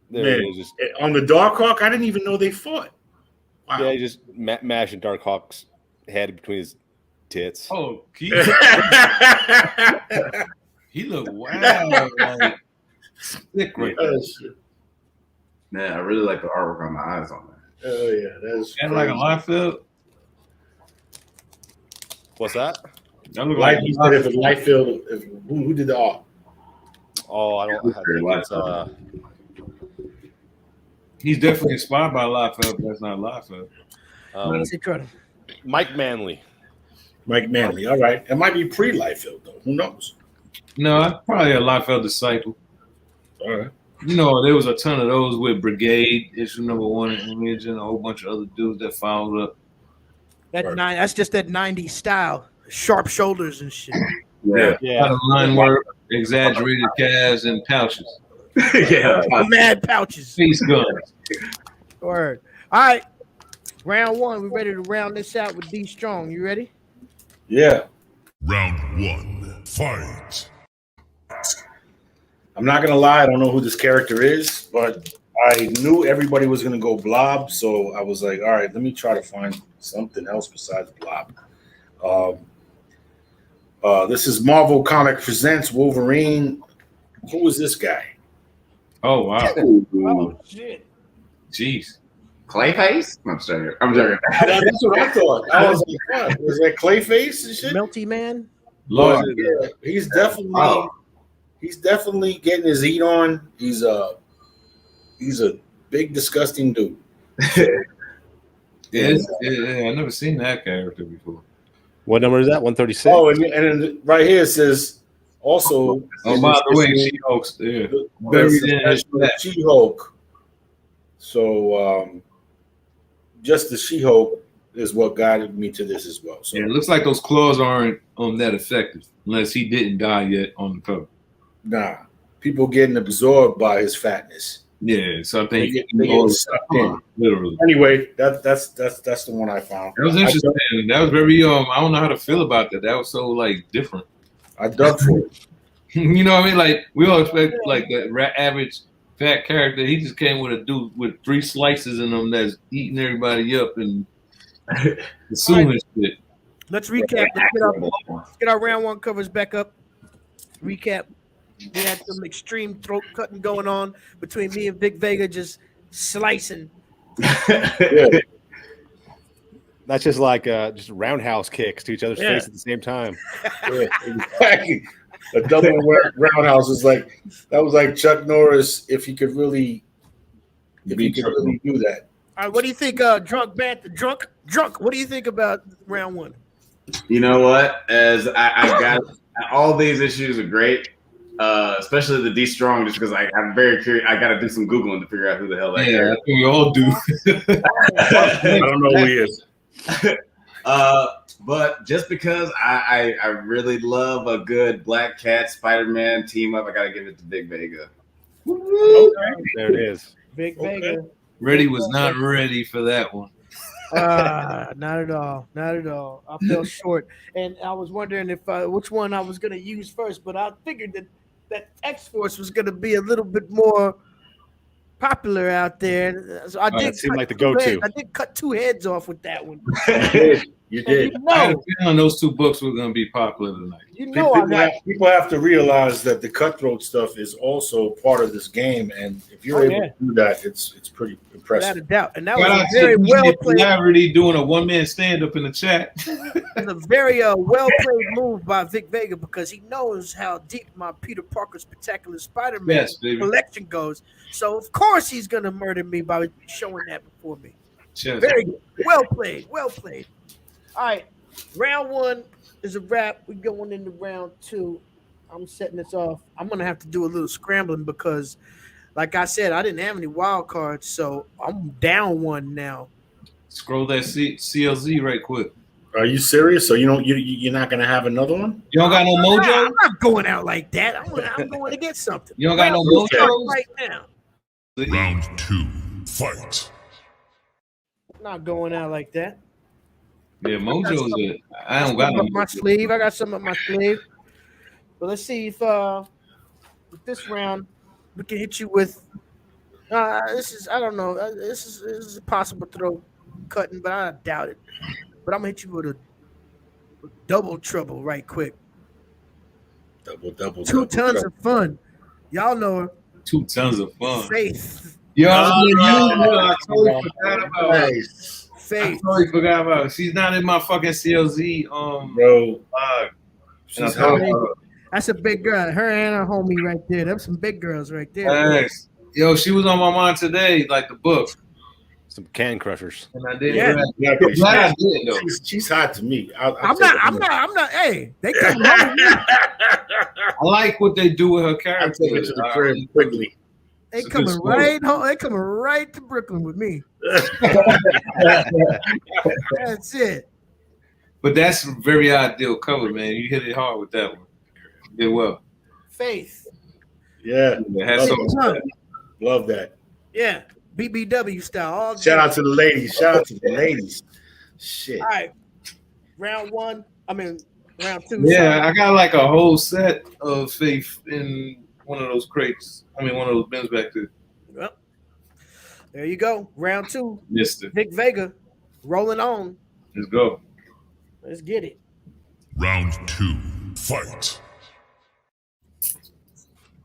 Man, on the Dark Hawk, I didn't even know they fought. Wow. Yeah, he just mashing Dark Hawk's head between his tits. Oh, he look wild, like thick right there. Man, I really like the artwork on the eyes on that. Oh yeah, that's and like a Liefeld. What's that? That look like Liefeld. Who did the art? Oh, I don't have that. He's definitely inspired by Liefeld, but that's not Liefeld. Mike Manley. All right. It might be pre-Liefeld, though. Who knows? No, probably a Liefeld disciple. All right. You know, there was a ton of those with Brigade, issue number 1 and Image, and a whole bunch of other dudes that followed up. That's just that 90s style. Sharp shoulders and shit. Yeah. A lot of line work, exaggerated calves, and pouches. Yeah. Mad pouches. Face guns. Word. All right. Round one. We're ready to round this out with D Strong. You ready? Yeah. Round 1. Fight. I'm not gonna lie, I don't know who this character is, but I knew everybody was gonna go Blob, so I was like, all right, let me try to find something else besides Blob. This is Marvel Comic Presents Wolverine. Who is this guy? Oh wow! Oh shit! Jeez. Clayface? I'm joking. That's what I thought. I was like, what? Was that Clayface and shit? Melty Man? Lord, Yeah, he's definitely getting his heat on. He's a big disgusting dude. yeah, I've never seen that character before. What number is that? 136. Oh, and then right here it says also. Oh, by the way, She-Hulk's there. Buried in his flesh. She-Hulk. So just the She-Hulk is what guided me to this as well. So Yeah, it looks like those claws aren't that effective unless he didn't die yet on the cover. nah, people getting absorbed by his fatness. Yeah, so I think They get sucked in. literally. Anyway, that's the one I found. That was interesting. That was very I don't know how to feel about that. That was so like different. I dug for it. You know what I mean? Like we all expect like the average fat character. He just came with a dude with 3 slices in him that's eating everybody up and assuming shit. Let's recap. Let's get our round 1 covers back up. Recap. We had some extreme throat cutting going on between me and Vic Vega, just slicing. Yeah. That's just like just roundhouse kicks to each other's face at the same time. Yeah, exactly. A double roundhouse is like that was like Chuck Norris if he could really do that. All right, what do you think, Drunk Bantha? Drunk. What do you think about round 1? You know what? As I got all these issues are great, especially the D Strong, just because I'm very curious. I got to do some Googling to figure out who the hell that Yeah, I think we all do. I don't know who he is. But just because I really love a good Black Cat Spider-Man team up, I got to give it to Big Vega. There it is. Big Vega. Reddy was not ready for that one. Not at all. Not at all. I fell short, and I was wondering if which one I was going to use first, but I figured that X-Force was going to be a little bit more popular out there. So I did. That seemed like the go-to. I did cut 2 heads off with that one. You did. I had a feeling those 2 books were going to be popular tonight. People have to realize that the cutthroat stuff is also part of this game, and if you're able to do that, it's pretty impressive. Without a doubt, and that was a very well played. Already doing a 1-man stand up in the chat. It's a very well played move by Vic Vega because he knows how deep my Peter Parker Spectacular Spider-Man collection goes. So of course he's gonna murder me by showing that before me. Very good. Well played. Well played. All right, round 1 is a wrap. We're going into round 2. I'm setting this off. I'm gonna have to do a little scrambling because, like I said, I didn't have any wild cards, so I'm down 1 now. Scroll that CLZ right quick. Are you serious? So you're not gonna have another one? You don't got no mojo? I'm not going out like that. I'm going to get something. You don't got no mojo right now. Round 2, fight. I'm not going out like that. Yeah, mojo's it. I don't got no my sleeve. I got some up my sleeve. But let's see if with this round we can hit you with. This is I don't know. This is a possible throw cutting, but I doubt it. But I'm gonna hit you with a double trouble right quick. Double. 2 tons of fun. Y'all know her. 2 tons of fun. Faith. Yo, I totally forgot about her. Faith. I totally forgot about her. She's not in my fucking CLZ. Bro, That's a big girl. Her and her homie right there. Them some big girls right there. Nice. Yo, she was on my mind today, like the book. Some can crushers. And I did. She's hot to me. I'm not. Hey, they come home. I like what they do with her character. I'll take it to the crib quickly. They coming right home. They coming right to Brooklyn with me. That's it. But that's a very ideal cover, man. You hit it hard with that one. You did well. Faith. Yeah. Love that. Yeah. BBW style. Shout out to the ladies. Shit. All right. Round 1. Round 2. Yeah, I got like a whole set of Faith in one of those crates. One of those bins back there. Well, there you go. Round 2. Mister. Vic Vega rolling on. Let's go. Let's get it. Round 2, fight.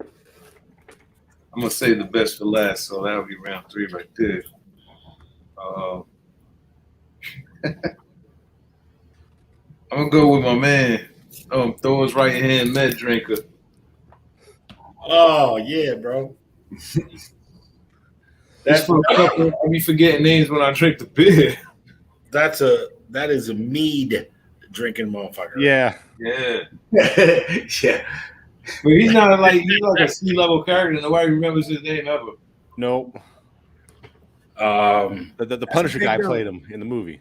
I'm gonna save the best for last, so that'll be round 3 right there. I'm gonna go with my man, Throw his right hand med drinker. Oh yeah, bro. That's for a couple. I be forgetting names when I drink the beer. That is a mead drinking motherfucker. Yeah. Yeah. Yeah. But he's not like a C-level character. Nobody remembers his name ever. Nope. Um, The Punisher guy played him in the movie.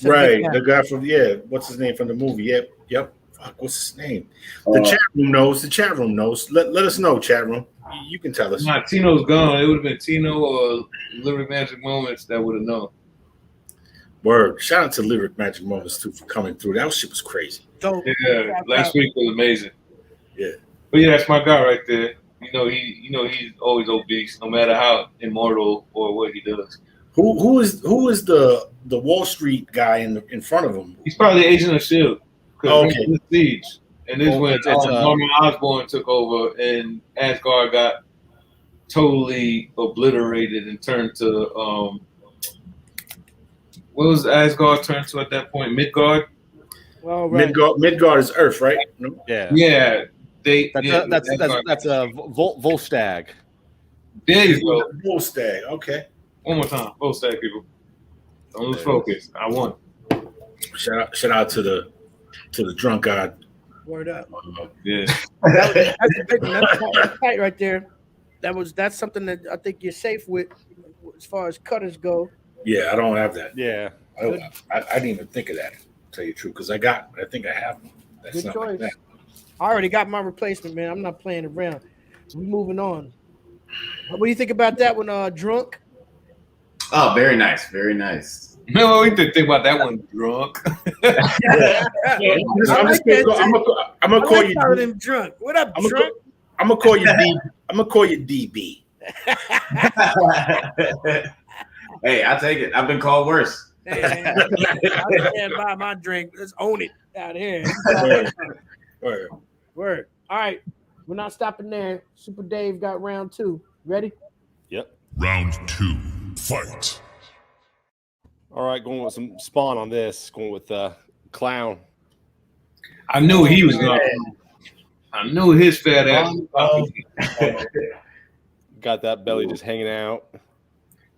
right, the guy from what's his name from the movie? Yep. Fuck, what's his name? The chat room knows. The chat room knows. Let us know, chat room. You can tell us. Nah, Tino's gone. It would have been Tino or Lyric Magic Moments that would have known. Word. Shout out to Lyric Magic Moments too for coming through. That shit was crazy. Yeah, last week was amazing. Yeah. But yeah, that's my guy right there. He's always obese, no matter how immortal or what he does. Who is the Wall Street guy in front of him? He's probably Agent of S.H.I.E.L.D. Okay. The Siege. And this Oh, when it's, Norman Osborn took over and Asgard got totally obliterated and turned to what was Asgard turned to at that point? Midgard? Well, right. Midgard is Earth, right? No? Yeah. Yeah. That's a Volstagg. There you go. Volstagg. Okay. One more time. Volstagg, people. Don't lose focus. I won. Shout out to the drunk god. Word up. Yeah. That's a big one. That's tight right there. That's something that I think you're safe with as far as cutters go. Yeah, I don't have that. Yeah. I didn't even think of that, to tell you the truth, because I think I have one. That's Good not choice. like that. I already got my replacement, man. I'm not playing around. We're moving on. What do you think about that one, Drunk? Oh, very nice. Very nice. No, we didn't think about that one drunk. I'm gonna call you. Him drunk. What up, Drunk? I'm gonna call you D. I'm gonna call you DB. Hey, I take it. I've been called worse. Hey, man, I stand by my drink. Let's own it out here. Word. All right. We're not stopping there. Super Dave got round 2. Ready? Yep. Round 2. Fight. All right, going with some Spawn on this. Going with Clown. I knew he was going to. I knew his fat ass. Got that belly just hanging out.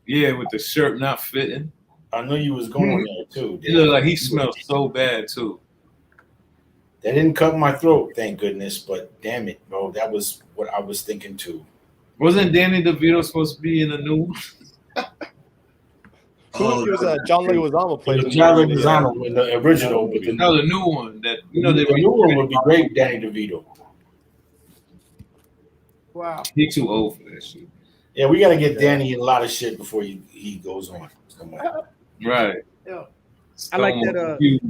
Yeah, with the shirt not fitting. I knew you was going there too. It looked like he smelled so bad too. That didn't cut my throat, thank goodness. But damn it, bro, that was what I was thinking too. Wasn't Danny DeVito supposed to be in the new one? It was John Leguizamo played John Leguizamo in the original, but the new one that the new one would be great, Danny DeVito. Wow. He too old for that shit. Yeah, we got to get Danny in a lot of shit before he goes on. Right. Yeah. I like that.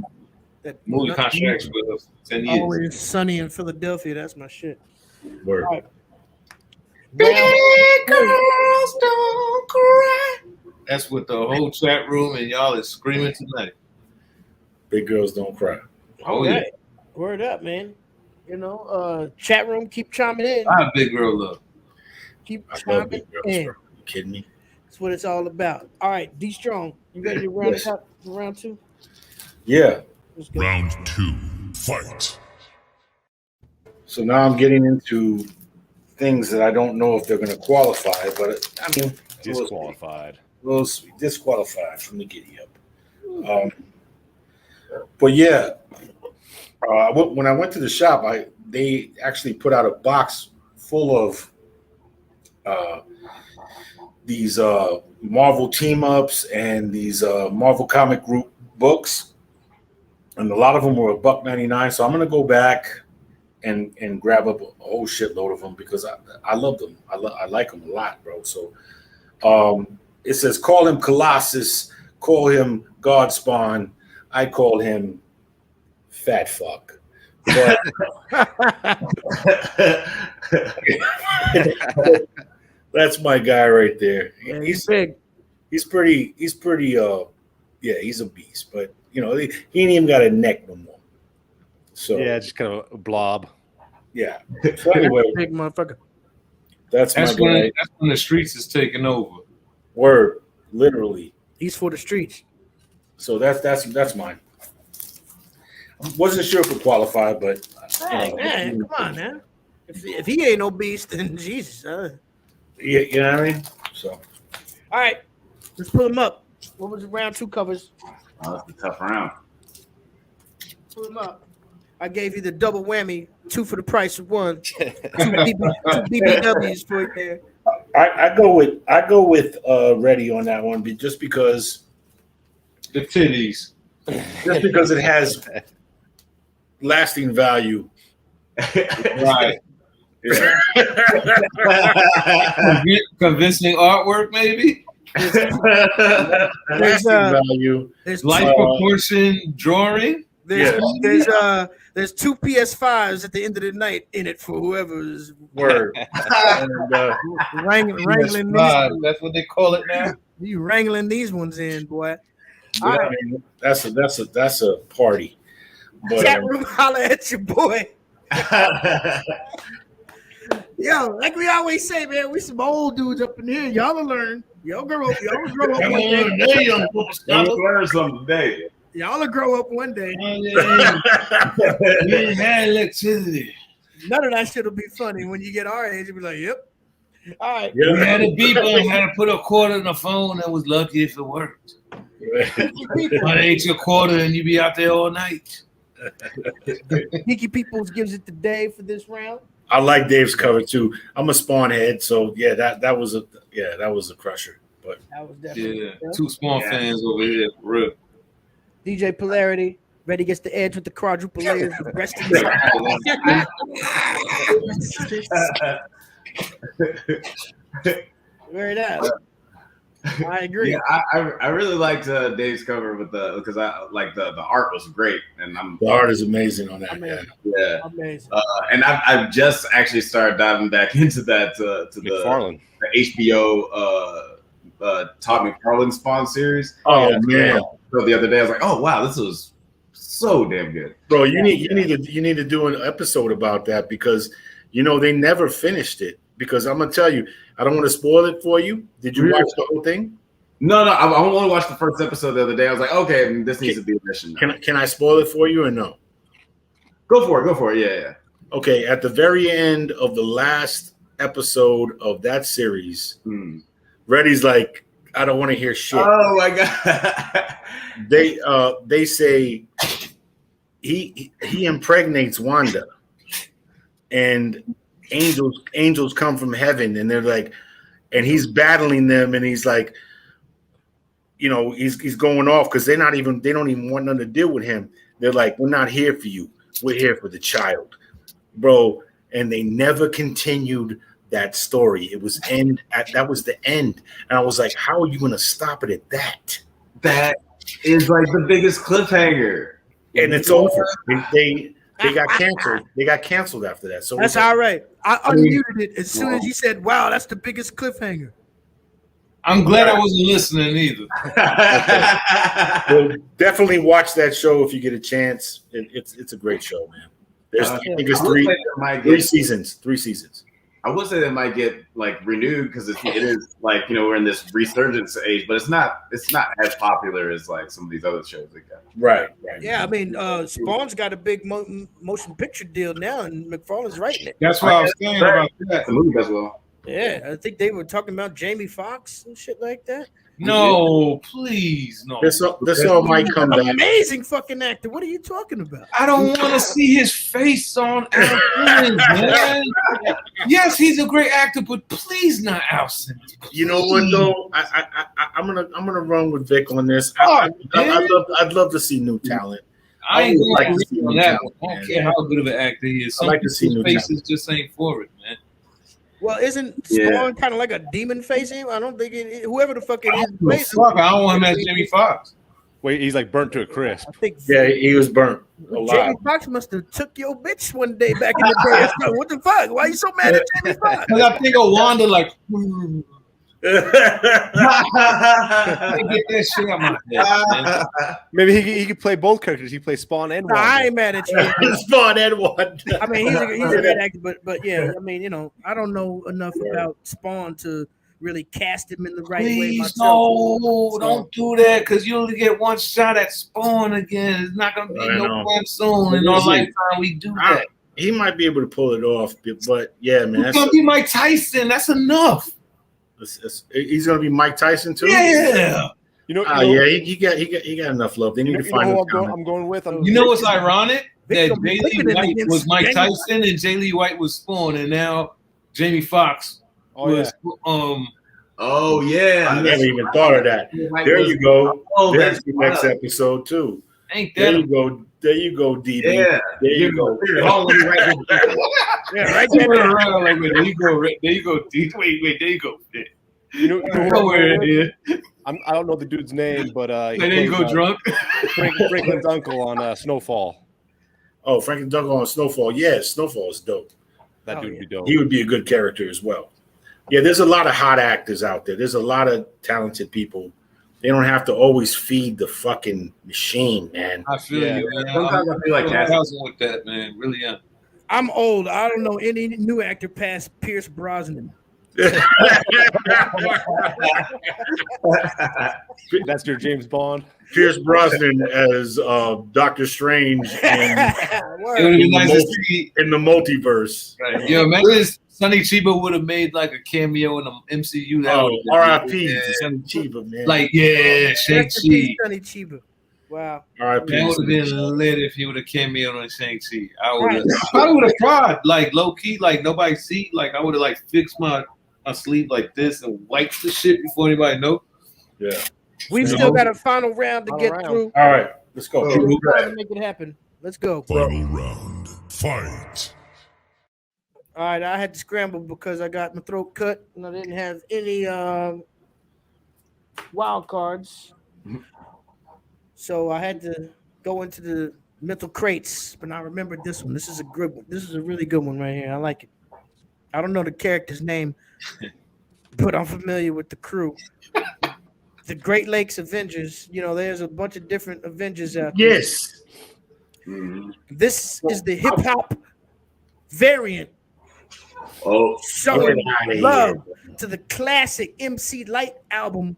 That movie contracts for 10 years. Always Sunny in Philadelphia. That's my shit. Word. Right. Big girls don't cry. That's what the whole chat room and y'all is screaming tonight. Big girls don't cry. Oh yeah. Word up, man. Chat room, keep chiming in. I big girl love. Keep I love chiming big girls, in. bro. You kidding me? That's what it's all about. All right, D Strong, you ready to round Yes. up for round 2? Yeah. Let's go. Round 2. Fight. So now I'm getting into things that I don't know if they're going to qualify, but I mean, Disqualified. Little sweet, disqualified from the giddy up. But yeah, when I went to the shop, they actually put out a box full of these Marvel team ups and these Marvel comic group books, and a lot of them were $1.99. So I'm gonna go back and grab up a whole shitload of them because I love them. I like them a lot, bro. So it says call him Colossus, call him Godspawn. I call him Fat Fuck. But that's my guy right there. Yeah, he's big. He's pretty yeah, he's a beast, but he ain't even got a neck no more. So Yeah, just kind of a blob. yeah. So anyway, Big motherfucker. that's my guy. That's when the streets is taking over. Word, literally. He's for the streets. So that's mine. Wasn't sure if it qualified, but Hey, man, come on now. If he ain't no beast, then Jesus. yeah, you know what I mean. So, All right, let's pull him up. What was the round 2 covers? Oh, that's a tough round. Pull him up. I gave you the double whammy, 2 for the price of 1. two BBWs for it there. I go with Ready on that one, just because The titties. it has lasting value. Right. Yeah. Convincing artwork, maybe. There's Lasting value. there's Life proportion drawing. there's 2 PS5s at the end of the night in it for whoever's Word. And, wrangling these. That's what they call it now. You wrangling these ones in, boy. yeah, I mean, that's a party. But, Chat room, holler at your boy. Yo, like we always say, man, we some old dudes up in here. Y'all will learn. Y'all grow up. Y'all will grow up one day. You learned something today. Y'all will grow up one day. We ain't had electricity. None of that shit will be funny when you get our age. You'll be like, yep. All right. We had a beeper and had to put a quarter in the phone and was lucky if it worked. But ate your quarter and you be out there all night. Geeky Peoples gives it to Dave for this round. I like Dave's cover too. I'm a Spawn head, so yeah, that was a crusher. But That was definitely Yeah, 2 Spawn fans over here, for real. DJ Polarity. Ready gets the edge with the quadruple layers. Rest in Very nice. I agree. Yeah, I really liked Dave's cover with because I like the art was great, and the art is amazing on that. Amazing. yeah. Amazing. And I've just actually started diving back into that to McFarlane. the HBO Todd McFarlane Spawn series. Oh man! So the other day I was like, oh wow, this was so damn good, Bro, you need to do an episode about that because they never finished it. Because I'm gonna tell you, I don't want to spoil it for you. Did you watch the whole thing? No, I only watched the first episode the other day. I was like, okay, this needs to be a mission. Can I spoil it for you or no? Go for it. Yeah. Okay, at the very end of the last episode of that series, Reddy's like, I don't want to hear shit. Oh my god. They say he impregnates Wanda, and angels come from heaven, and they're like, and he's battling them, and he's like, he's going off because they don't even want nothing to deal with him. They're like, we're not here for you. We're here for the child, bro. And they never continued that story. That was the end. And I was like, how are you going to stop it at that? That is like the biggest cliffhanger. And it's over. They got canceled. They got canceled after that. So that's all right. I unmuted it as soon as he said, wow, that's the biggest cliffhanger. I'm glad I wasn't listening either. Well, definitely watch that show if you get a chance. It's a great show, man. I think it's three seasons. 3 seasons. I would say that might get like renewed because it is like we're in this resurgence age, but it's not as popular as like some of these other shows they got. Right. Yeah, I mean, Spawn's got a big motion picture deal now, and McFarlane's writing it. That's what I was saying about that. The movie as well. Yeah, I think they were talking about Jamie Foxx and shit like that. No, please, no. This all might come back. Amazing fucking actor. What are you talking about? I don't want to see his face on Al Simmons, man. Yes, he's a great actor, but please not Al Simmons. You know what though? I'm gonna run with Vic on this. I'd love to see new talent. I ain't like to see on that one. I don't care how good of an actor he is. Some I like to see new faces just ain't for it, man. Well, isn't Spawn kind of like a demon facing? I don't think whoever the fuck it is. I don't want him as Jamie Foxx. Wait, he's like burnt to a crisp. I think he was burnt alive. Jamie Foxx must have took your bitch one day back in the day. So what the fuck? Why are you so mad at Jamie Foxx? Because I think of Wanda like. Get that shit out my head, man. Maybe he could play both characters. He plays Spawn and Wanda. I ain't mad at you. Spawn and Wanda. I mean, he's a good actor, but yeah, I mean, I don't know enough about Spawn to really cast him in the right way Please, myself. no, don't do that, because you only get one shot at Spawn again. It's not going to be I no know. time soon. In our lifetime, we do that. He might be able to pull it off, but yeah, man. He's going to be Mike Tyson. That's enough. He's going to be Mike Tyson too. Yeah. Yeah, he got enough love. They need to find who him. I'm going with. You know what's ironic? That Victor J. flipping Lee it White against was Mike Jamie Tyson and J. Lee White was Spawn, and now Jamie Foxx was Oh yeah, I never even thought of that. There you go. There's the next episode too. Ain't There that you go. There you go, DB. Yeah, There you go. Yeah, right there there. around like there you go, there you go, D. Wait, there you go. You know who I'm Nowhere going here. with? I don't know the dude's name, but he There you plays, go, drunk. Franklin's uncle on Snowfall. Oh, Frankie Duncan on Snowfall. Yeah, Snowfall is dope. That dude would be dope. He would be a good character as well. Yeah, there's a lot of hot actors out there. There's a lot of talented people. They don't have to always feed the fucking machine, man. I feel Yeah. you, man. Sometimes I feel like casting. with that, man. Really am. I'm old. I don't know any new actor past Pierce Brosnan. That's your James Bond. Pierce Brosnan as Doctor Strange in It would be nice to see. the multiverse. Right. Yo, imagine if Sonny Chiba would have made like a cameo in the MCU. That Oh, would've been R.I.P. good. to Sonny Chiba, man. Like, yeah, Shang-Chi. Sonny Chiba. Wow. R.I.P. That would have Sonny been Chiba. lit if he would have cameoed on Shang-Chi. I probably would have cried, like low key, like nobody see. Like I would have like fixed my sleeve like this and wiped the shit before anybody know. Yeah. We still got a final round to Final get round. through. All right, let's go. We're trying to make it happen. Let's go. Final round. Fight. All right, I had to scramble because I got my throat cut and I didn't have any wild cards. So I had to go into the mental crates, but I remembered this one. This is a good one. This is a really good one right here. I like it. I don't know the character's name, but I'm familiar with the crew. The Great Lakes Avengers. You know, there's a bunch of different Avengers out there. Yes. This is the hip hop variant Oh, showing Get outta love to the classic MC Light album.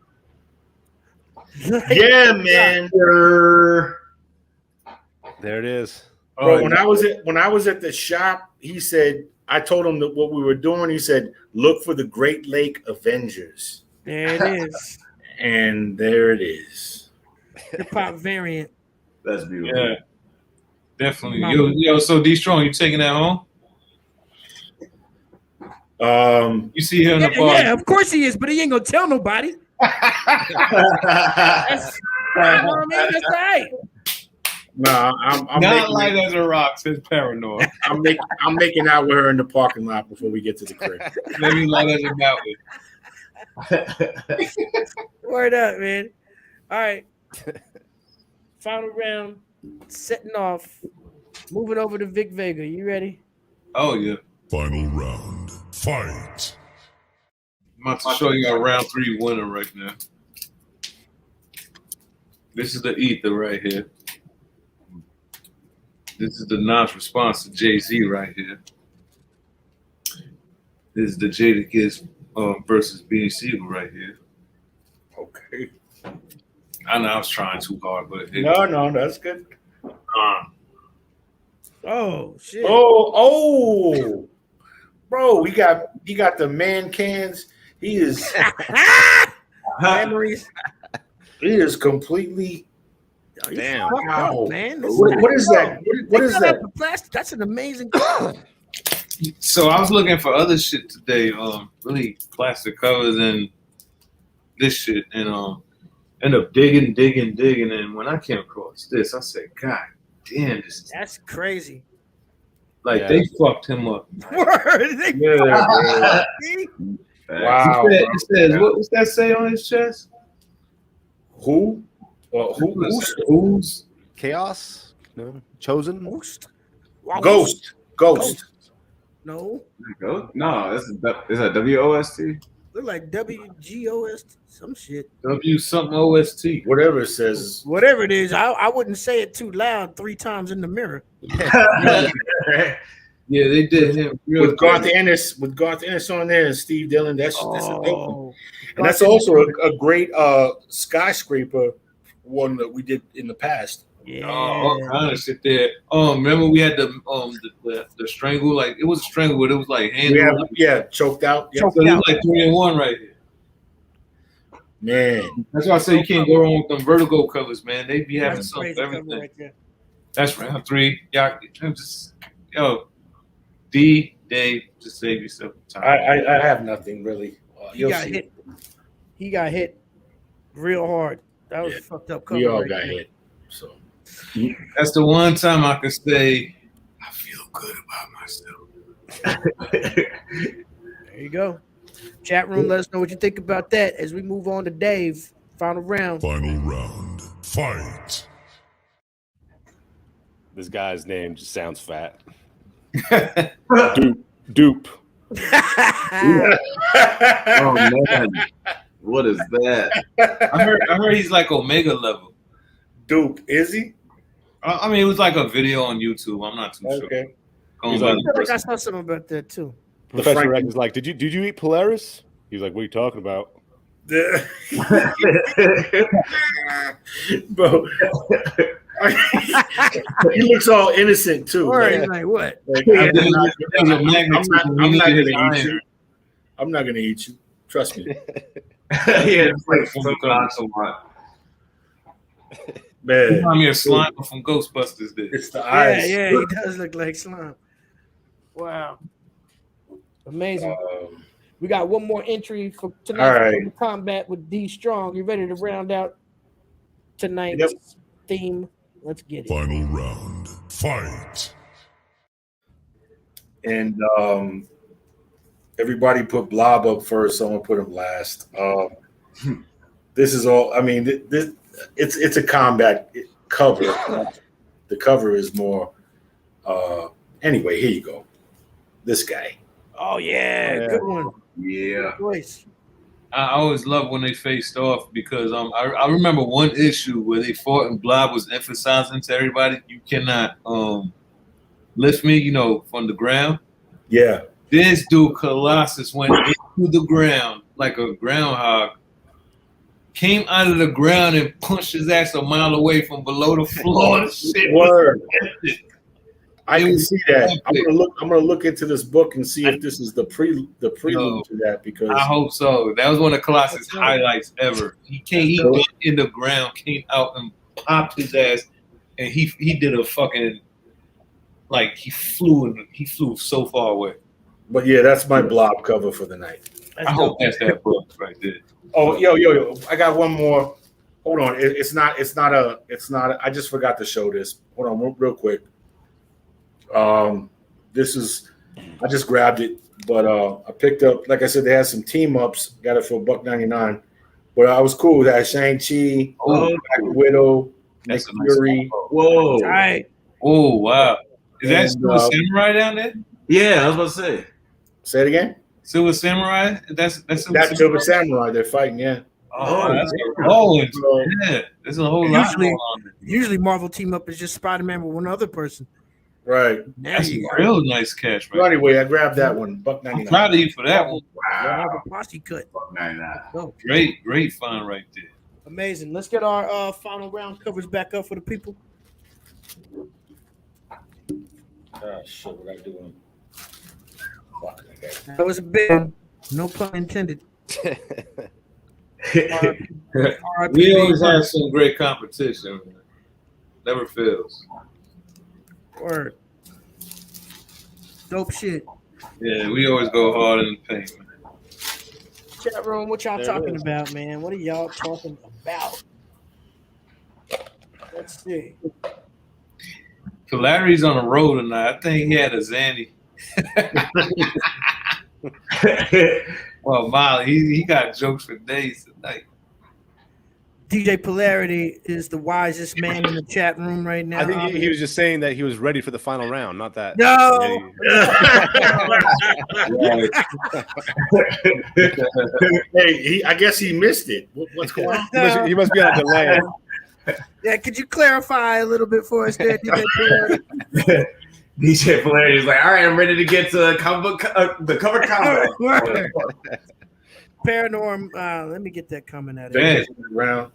Yeah, man. There it is. Bro, when I was at the shop, he said, I told him that what we were doing. He said, look for the Great Lake Avengers. There it is. And there it is. Hip hop variant. that's beautiful. Yeah, definitely. Yo, so D Strong, you taking that home? You see here in the bar. Yeah, of course he is, but he ain't gonna tell nobody. That's, you know what I mean? That's right. Nah, I'm Not making, light as a rock, says Paranoid. I'm making out with her in the parking lot before we get to the crib. Maybe light as a mountain. Word up, man. All right. Final round. Setting off. Moving over to Vic Vega. You ready? Oh yeah. Final round. Fight. I'm about to show you our round 3 winner right now. This is the ether right here. This is the non-response to Jay-Z right here. This is the Jada Kiss versus Beanie Siegel right here. Okay. I know I was trying too hard, but No, that's good. Oh, shit. Oh, bro, he got the man cans. He is Memories. completely. Damn. Wow, Man. What is that? What is that? Plastic. That's an amazing. So I was looking for other shit today, really plastic covers and this shit, and end up digging, and when I came across this, I said, God damn, this is That's crazy. like Yeah. they fucked him up. Word. Yeah, wow. It says, what's that say on his chest? Who? Who's? Chaos? No. Chosen? Ghost. Ghost. No. No, is that WOST? Look like WGOS. Some shit. W something OST. Whatever it says. Whatever it is, I wouldn't say it too loud 3 times in the mirror. Yeah, they did him real with Garth Ennis on there and Steve Dillon. That's a dope one. Oh, And that's also a great skyscraper one that we did in the past. yeah. all kind of shit there. Remember we had the strangle, like it was a strangle, but it was like handle. Choked out. Yeah. Choked So it out. was like 3-in-1 right here. Man, That's why I say you can't go wrong with them Vertigo covers, man. They be having That's a something crazy for cover everything. right there. That's round 3. Y'all, D, Dave, just save yourself time. I have nothing really. He got hit real hard. That was a fucked up cover. We all right got there. hit. So That's the one time I can say I feel good about myself. There you go. Chat room, let us know what you think about that as we move on to Dave. Final round. Final round. Fight. This guy's name just sounds fat. Oh Dupe. man, what is that? I heard he's like Omega level. Dupe, is he? I mean, it was like a video on YouTube. I'm not too sure. Okay. Going He's by like- I the feel like I person. saw something about that too. Professor Frank- X is like, did you eat Polaris? He's like, what are you talking about? Bro, he looks all innocent too. Or Like, he's like, what? like, There's I'm not a magnitude I'm when not you gonna get eat iron. you. I'm not gonna eat you. Trust me, Yeah, it's like so nonchalant. You man. remind me of Slime from Ghostbusters. Did. It's the eyes. Yeah, he does look like slime. Wow. Amazing. We got one more entry for tonight's All right. combat with D Strong. You ready to round out tonight's Yep. theme? Let's get it. Final round. Fight. And everybody put Blob up first. Someone put him last. This is all. I mean, this it's a combat cover. The cover is more. Anyway, here you go. This guy. Oh yeah, Yeah. good one. Yeah. Good choice. I always love when they faced off because I remember one issue where they fought and Blob was emphasizing to everybody, you cannot lift me, from the ground. Yeah. This dude Colossus went into the ground like a groundhog, came out of the ground and punched his ass a mile away from below the floor. Shit was Word. epic. I can see that. I'm epic. gonna look into this book and see if this is the prelude to that because I hope so. That was one of Colossus' highlights ever. He got in the ground, came out and popped his ass, and he did a fucking he flew so far away. But yeah, that's my Blob cover for the night. That's I dope. hope that's that book right there. Oh, yo! I got one more. Hold on, it's not. I just forgot to show this. Hold on, real quick. This is. I just grabbed it, but I picked up. Like I said, they had some team ups. Got it for $1.99. But I was cool with that. Shang-Chi, Black Widow, Nick That's a nice Fury. Whoa. All right. Oh wow! Is that And, Silver Samurai down there? Yeah, I was about to say. Say it again. Silver Samurai? That's That's Silver Samurai. They're fighting. Yeah. Oh, that's rolling. So, Yeah, there's a whole lot Usually- going on there. Usually Marvel team up is just Spider-Man with one other person. right. Now That's you a real nice catch, So right? anyway, I grabbed that one. I'm $1.99. proud of you for that one. have Wow. a posse cut. $1.99. Great find right there. Amazing. Let's get our final round covers back up for the people. Oh shit! What I doing? Fuck. Okay. That was a big one. No pun intended. We always have some great competition. Man. Never fails. Word. Dope shit. Yeah, we always go hard in the paint, man. Chat room, what y'all There it talking is. about, man? What are y'all talking about? Let's see. Larry's on the road tonight. I think he had a Zanny. Well, Molly, he got jokes for days tonight. DJ Polarity is the wisest man in the chat room right now. I think he was just saying that he was ready for the final round, not that. No. Hey, I guess he missed it. What's going on? He must be on a delay. Yeah, could you clarify a little bit for us there, DJ Polarity? DJ Polarity is like, all right, I'm ready to get to the cover combat. Paranorm. Let me get that comment out of Damn. here. Round.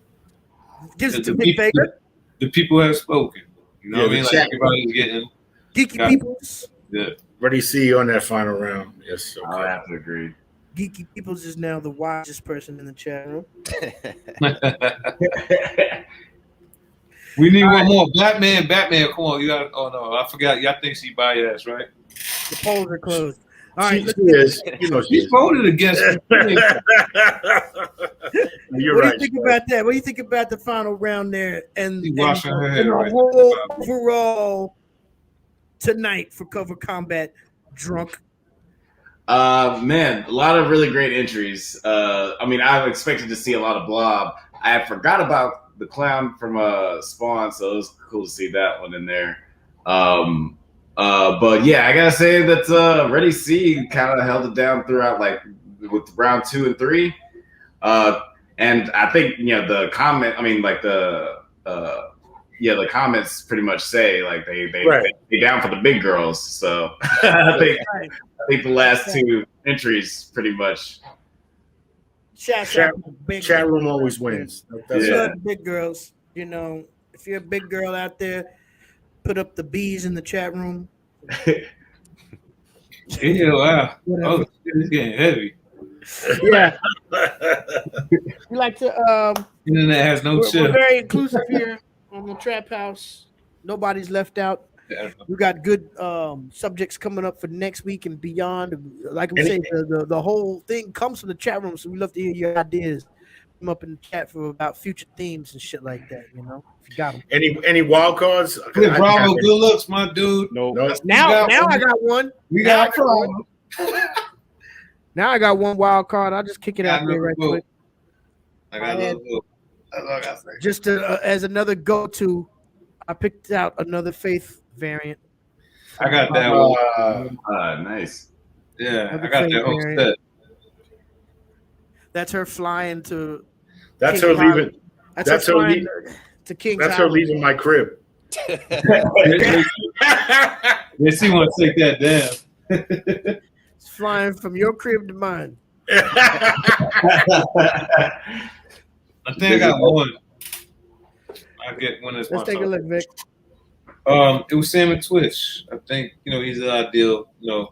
Gives it to Big Baker. The people have spoken. You know Yeah, what I mean? the Like chat. everybody's getting. Geeky Got it. Peoples. Yeah. Ready to see you on that final round. Yes. I Okay. have to agree. Geeky Peoples is now the wisest person in the chat room. We need one more. Batman, come on. You got. Oh no, I forgot. Y'all think she biased, right? The polls are closed. All right, She is. You know she She is. voted against me. You're what right. do you think about that? What do you think about the final round there? And, She washing her hair the right whole overall tonight for Cover Combat Drunk. Man, a lot of really great entries. I mean, I expected to see a lot of Blob. I forgot about the clown from Spawn, so it was cool to see that one in there. But yeah, I gotta say that Ready C kind of held it down throughout, like with round 2 and 3. And I think the comment. I mean, like the comments pretty much say like they down for the big girls. So I think the last 2 entries pretty much. Chat room always wins. That's Love big girls. If you're a big girl out there, put up the B's in the chat room. Yeah, wow. Oh, it's getting heavy. Yeah. We like to. Internet has no We're chill. very inclusive here on the Trap House. Nobody's left out. We got good subjects coming up for next week and beyond. Like we say, the whole thing comes from the chat room, so we love to hear your ideas. Come up in the chat for about future themes and shit like that. If you got them. Any wild cards? Hey, Bravo, good looks, my dude. No. Now I got one. We got one. Now I got one wild card. I'll just kick it out there right quick. I got a little. That's all I got to say. Just as another go-to, I picked out another Faith variant. I got that one. Nice. Yeah, I got that whole set. That's her flying to. That's King's her leaving. Island. That's her flying to King's That's her Island. leaving my crib. Yes, he want to take that down. It's flying from your crib to mine. I think I got one. I get one. Let's take a look, Vic. It was Sam and Twitch. I think he's the ideal. Yeah.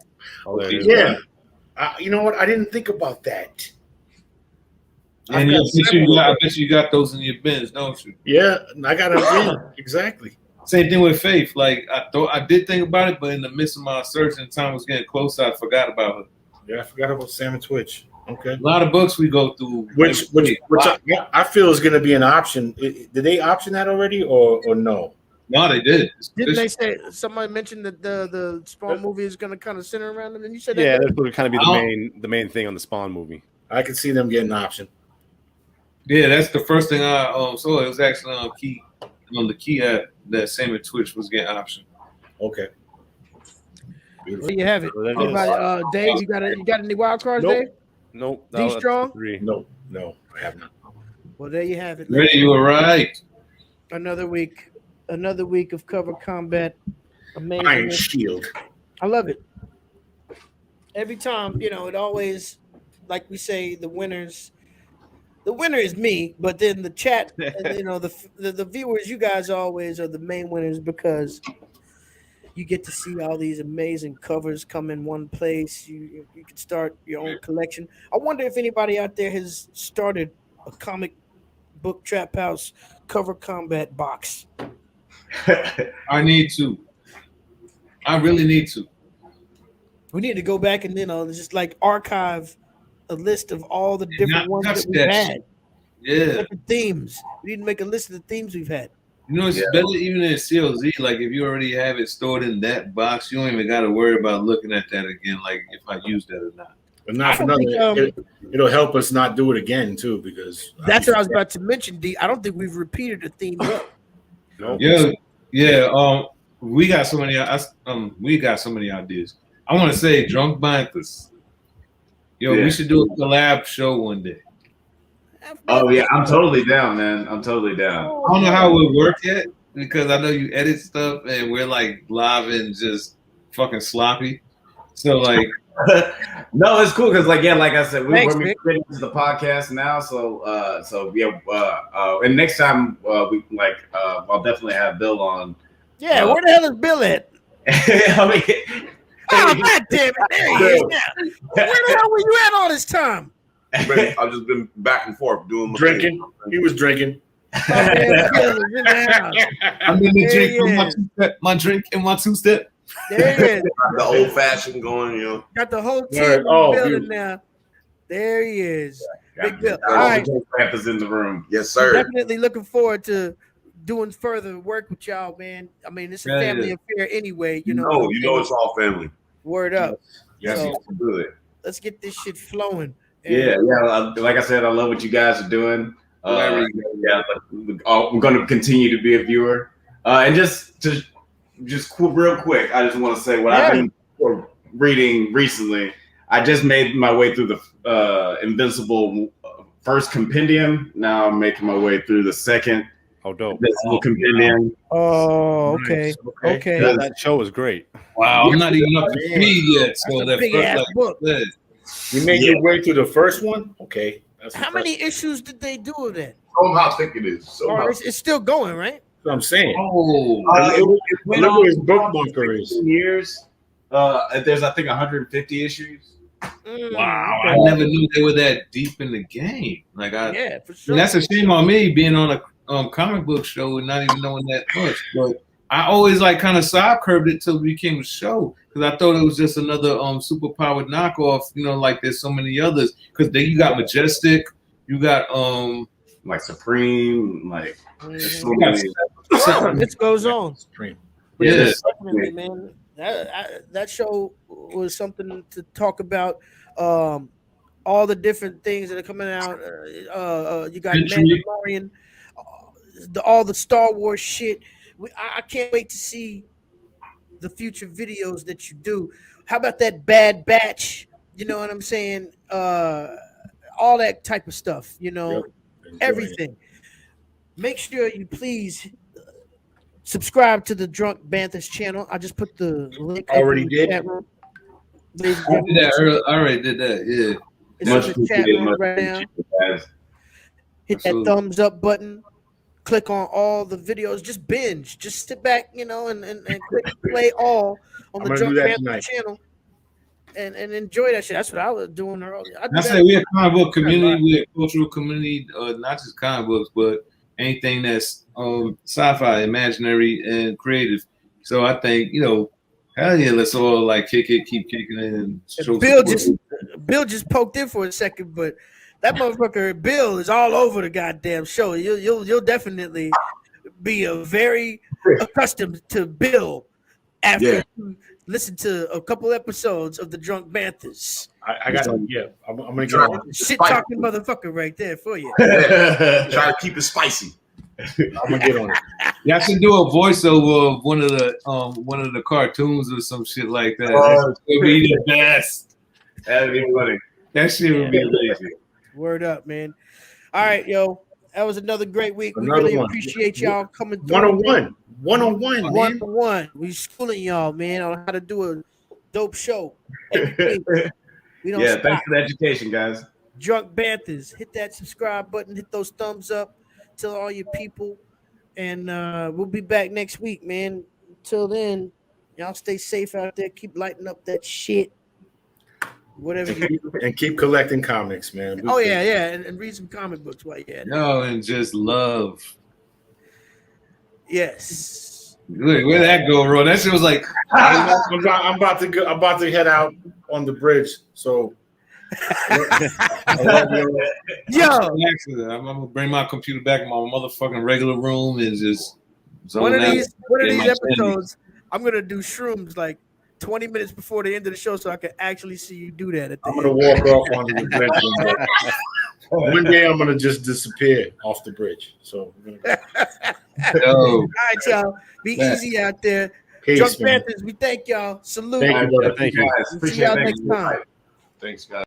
You know what? I didn't think about that. And I bet you got those in your bins, don't you? Yeah, I got it. Yeah, exactly. Same thing with Faith. Like I did think about it, but in the midst of my search and time was getting closer, I forgot about her. Yeah, I forgot about Sam and Twitch. Okay. A lot of books we go through. Which I feel is going to be an option. Did they option that already or no? No, they did. Didn't they say somebody mentioned that the Spawn movie is going to kind of center around them? And you said Yeah, that. that's going to kind of be the main thing on the Spawn movie. I could see them getting an option. Yeah, that's the first thing I saw. It was actually on the key app that Sam and Twitch was getting option. Okay. There you have it. Anybody, Dave, you got any wild cards, Nope. Dave? Nope. D Strong? No, I have not. Well, there you have it. Ready, you were right. Another week of Cover Combat. Amazing. Iron Shield. I love it. Every time, it always, like we say, the winner is me, but then the chat, the viewers, you guys always are the main winners because you get to see all these amazing covers come in one place. You can start your own collection. I wonder if anybody out there has started a comic book Trap House Cover Combat box. I need to. I really need to. We need to go back and just like archive a list of all the different ones that we've had. Yeah. Different themes. We need to make a list of the themes we've had. It's better even in CLZ. Like if you already have it stored in that box, you don't even got to worry about looking at that again. Like if I use that or not. But not for nothing. It'll help us not do it again too, because that's what I was about to mention. D. I don't think we've repeated a theme yet. No. Yeah. We got so many. We got so many ideas. I want to say Drunk Banthas. We should do a collab show one day. Oh yeah, I'm totally down, man. I'm totally down. I don't know how it would work yet because I know you edit stuff and we're like live and just fucking sloppy. So like, no, it's cool because like I said, we're Vic. getting into the podcast now. So and next time I'll definitely have Bill on. Yeah, where the hell is Bill at? I mean, Oh, God damn it. There he is now. Where the hell were you at all this time? I've just been back and forth doing my Drinking. thing. He was drinking. Oh, man, Bill is in the house. I'm in the There drink he with is. my drink and my two-step. There he is. The old fashioned going, you know. Got the whole team Word. in Oh, the building beautiful. now. There he is. Big Bill. all All right. the Panthers in the room. Yes, sir. Definitely looking forward to doing further work with y'all, man. I mean, it's a Yeah, family yeah. affair anyway. You know, No, what I'm you know saying? it's all family. Word up. Yes, So absolutely. let's get this shit flowing. And Yeah. Like I said, I love what you guys are doing. I'm going to continue to be a viewer. And just real quick, I just want to say what I've been reading recently. I just made my way through the Invincible first compendium. Now I'm making my way through the second Oh, dope. Invincible compendium. Oh, okay. Nice. Okay. Yeah, that show was great. Wow, I'm not even up to speed yet. So That's a big ass book. You made your way through the first one? Okay. That's How many issues did they do of that? Show them how thick it is. So Or it's still going, right? what I'm saying. Oh, It went Look on what his for bookmarker is. 16 years. There's I think 150 issues. wow! I never knew they were that deep in the game. Like Yeah, for and sure. that's a shame on me being on a comic book show and not even knowing that much. But I always like kind of side curved it till it became a show because I thought it was just another superpowered knockoff. You know, like there's so many others. Because then you got Majestic, you got Like Supreme, like so you got many. This goes on. yeah. Definitely, man. That show was something to talk about. All the different things that are coming out. You got Mandalorian, all the Star Wars shit. I can't wait to see the future videos that you do. How about that Bad Batch? You know what I'm saying? All that type of stuff. You know, everything. Make sure you please subscribe to the Drunk Banthas channel. I just put the link. Already up in the did? chat room. I did that earlier. I already did that. Yeah. It's in the chat room right now. Hit that thumbs up button. Click on all the videos. Just binge. Just sit back, you know, and click play all on the I'm gonna Drunk do that Banthas tonight. channel. And enjoy that shit. That's what I was doing earlier. I say we're a comic book community, we're a cultural community, not just comic books, but anything that's sci-fi, imaginary, and creative. So I think, you know, hell yeah, let's all like kick it, keep kicking it, and show Bill just poked in for a second, but that motherfucker Bill is all over the goddamn show. You'll definitely be very accustomed to Bill after you listen to a couple episodes of the Drunk Banthas. I got I'm gonna get on it. Shit talking motherfucker right there for you. Try to keep it spicy. I'm gonna get on it. You should do a voiceover of one of the cartoons or some shit like that. That would be the best. That'd be funny. That shit would be amazing. Word up, man. All right, yo. That was another great week. We Another really one. appreciate y'all coming through. One-on-one, man. One-on-one. We schooling y'all, man, on how to do a dope show. Every week. We don't stop. Thanks for the education, guys. Drunk Banthas. Hit that subscribe button. Hit those thumbs up. Tell all your people. And we'll be back next week, man. Until then, y'all stay safe out there. Keep lighting up that shit. Whatever you do. And keep collecting comics, man. Oh, yeah. And read some comic books while you're at it. No, and just love. Yes. Look, where'd that go, Ron? That shit was like, I'm about to go. I'm about to head out on the bridge. So, Yo, I'm gonna bring my computer back in my motherfucking regular room and just one of these in my episodes, I'm gonna do shrooms like 20 minutes before the end of the show, so I can actually see you do that. At the I'm gonna walk off onto the bridge. One day I'm gonna just disappear off the bridge. So, we're gonna go. All right, y'all. Be easy out there. Peace, Drunk man. Banthas, we thank y'all. Salute. Thank you, brother. Thank you. Guys, See appreciate y'all it. next time. Thanks, guys.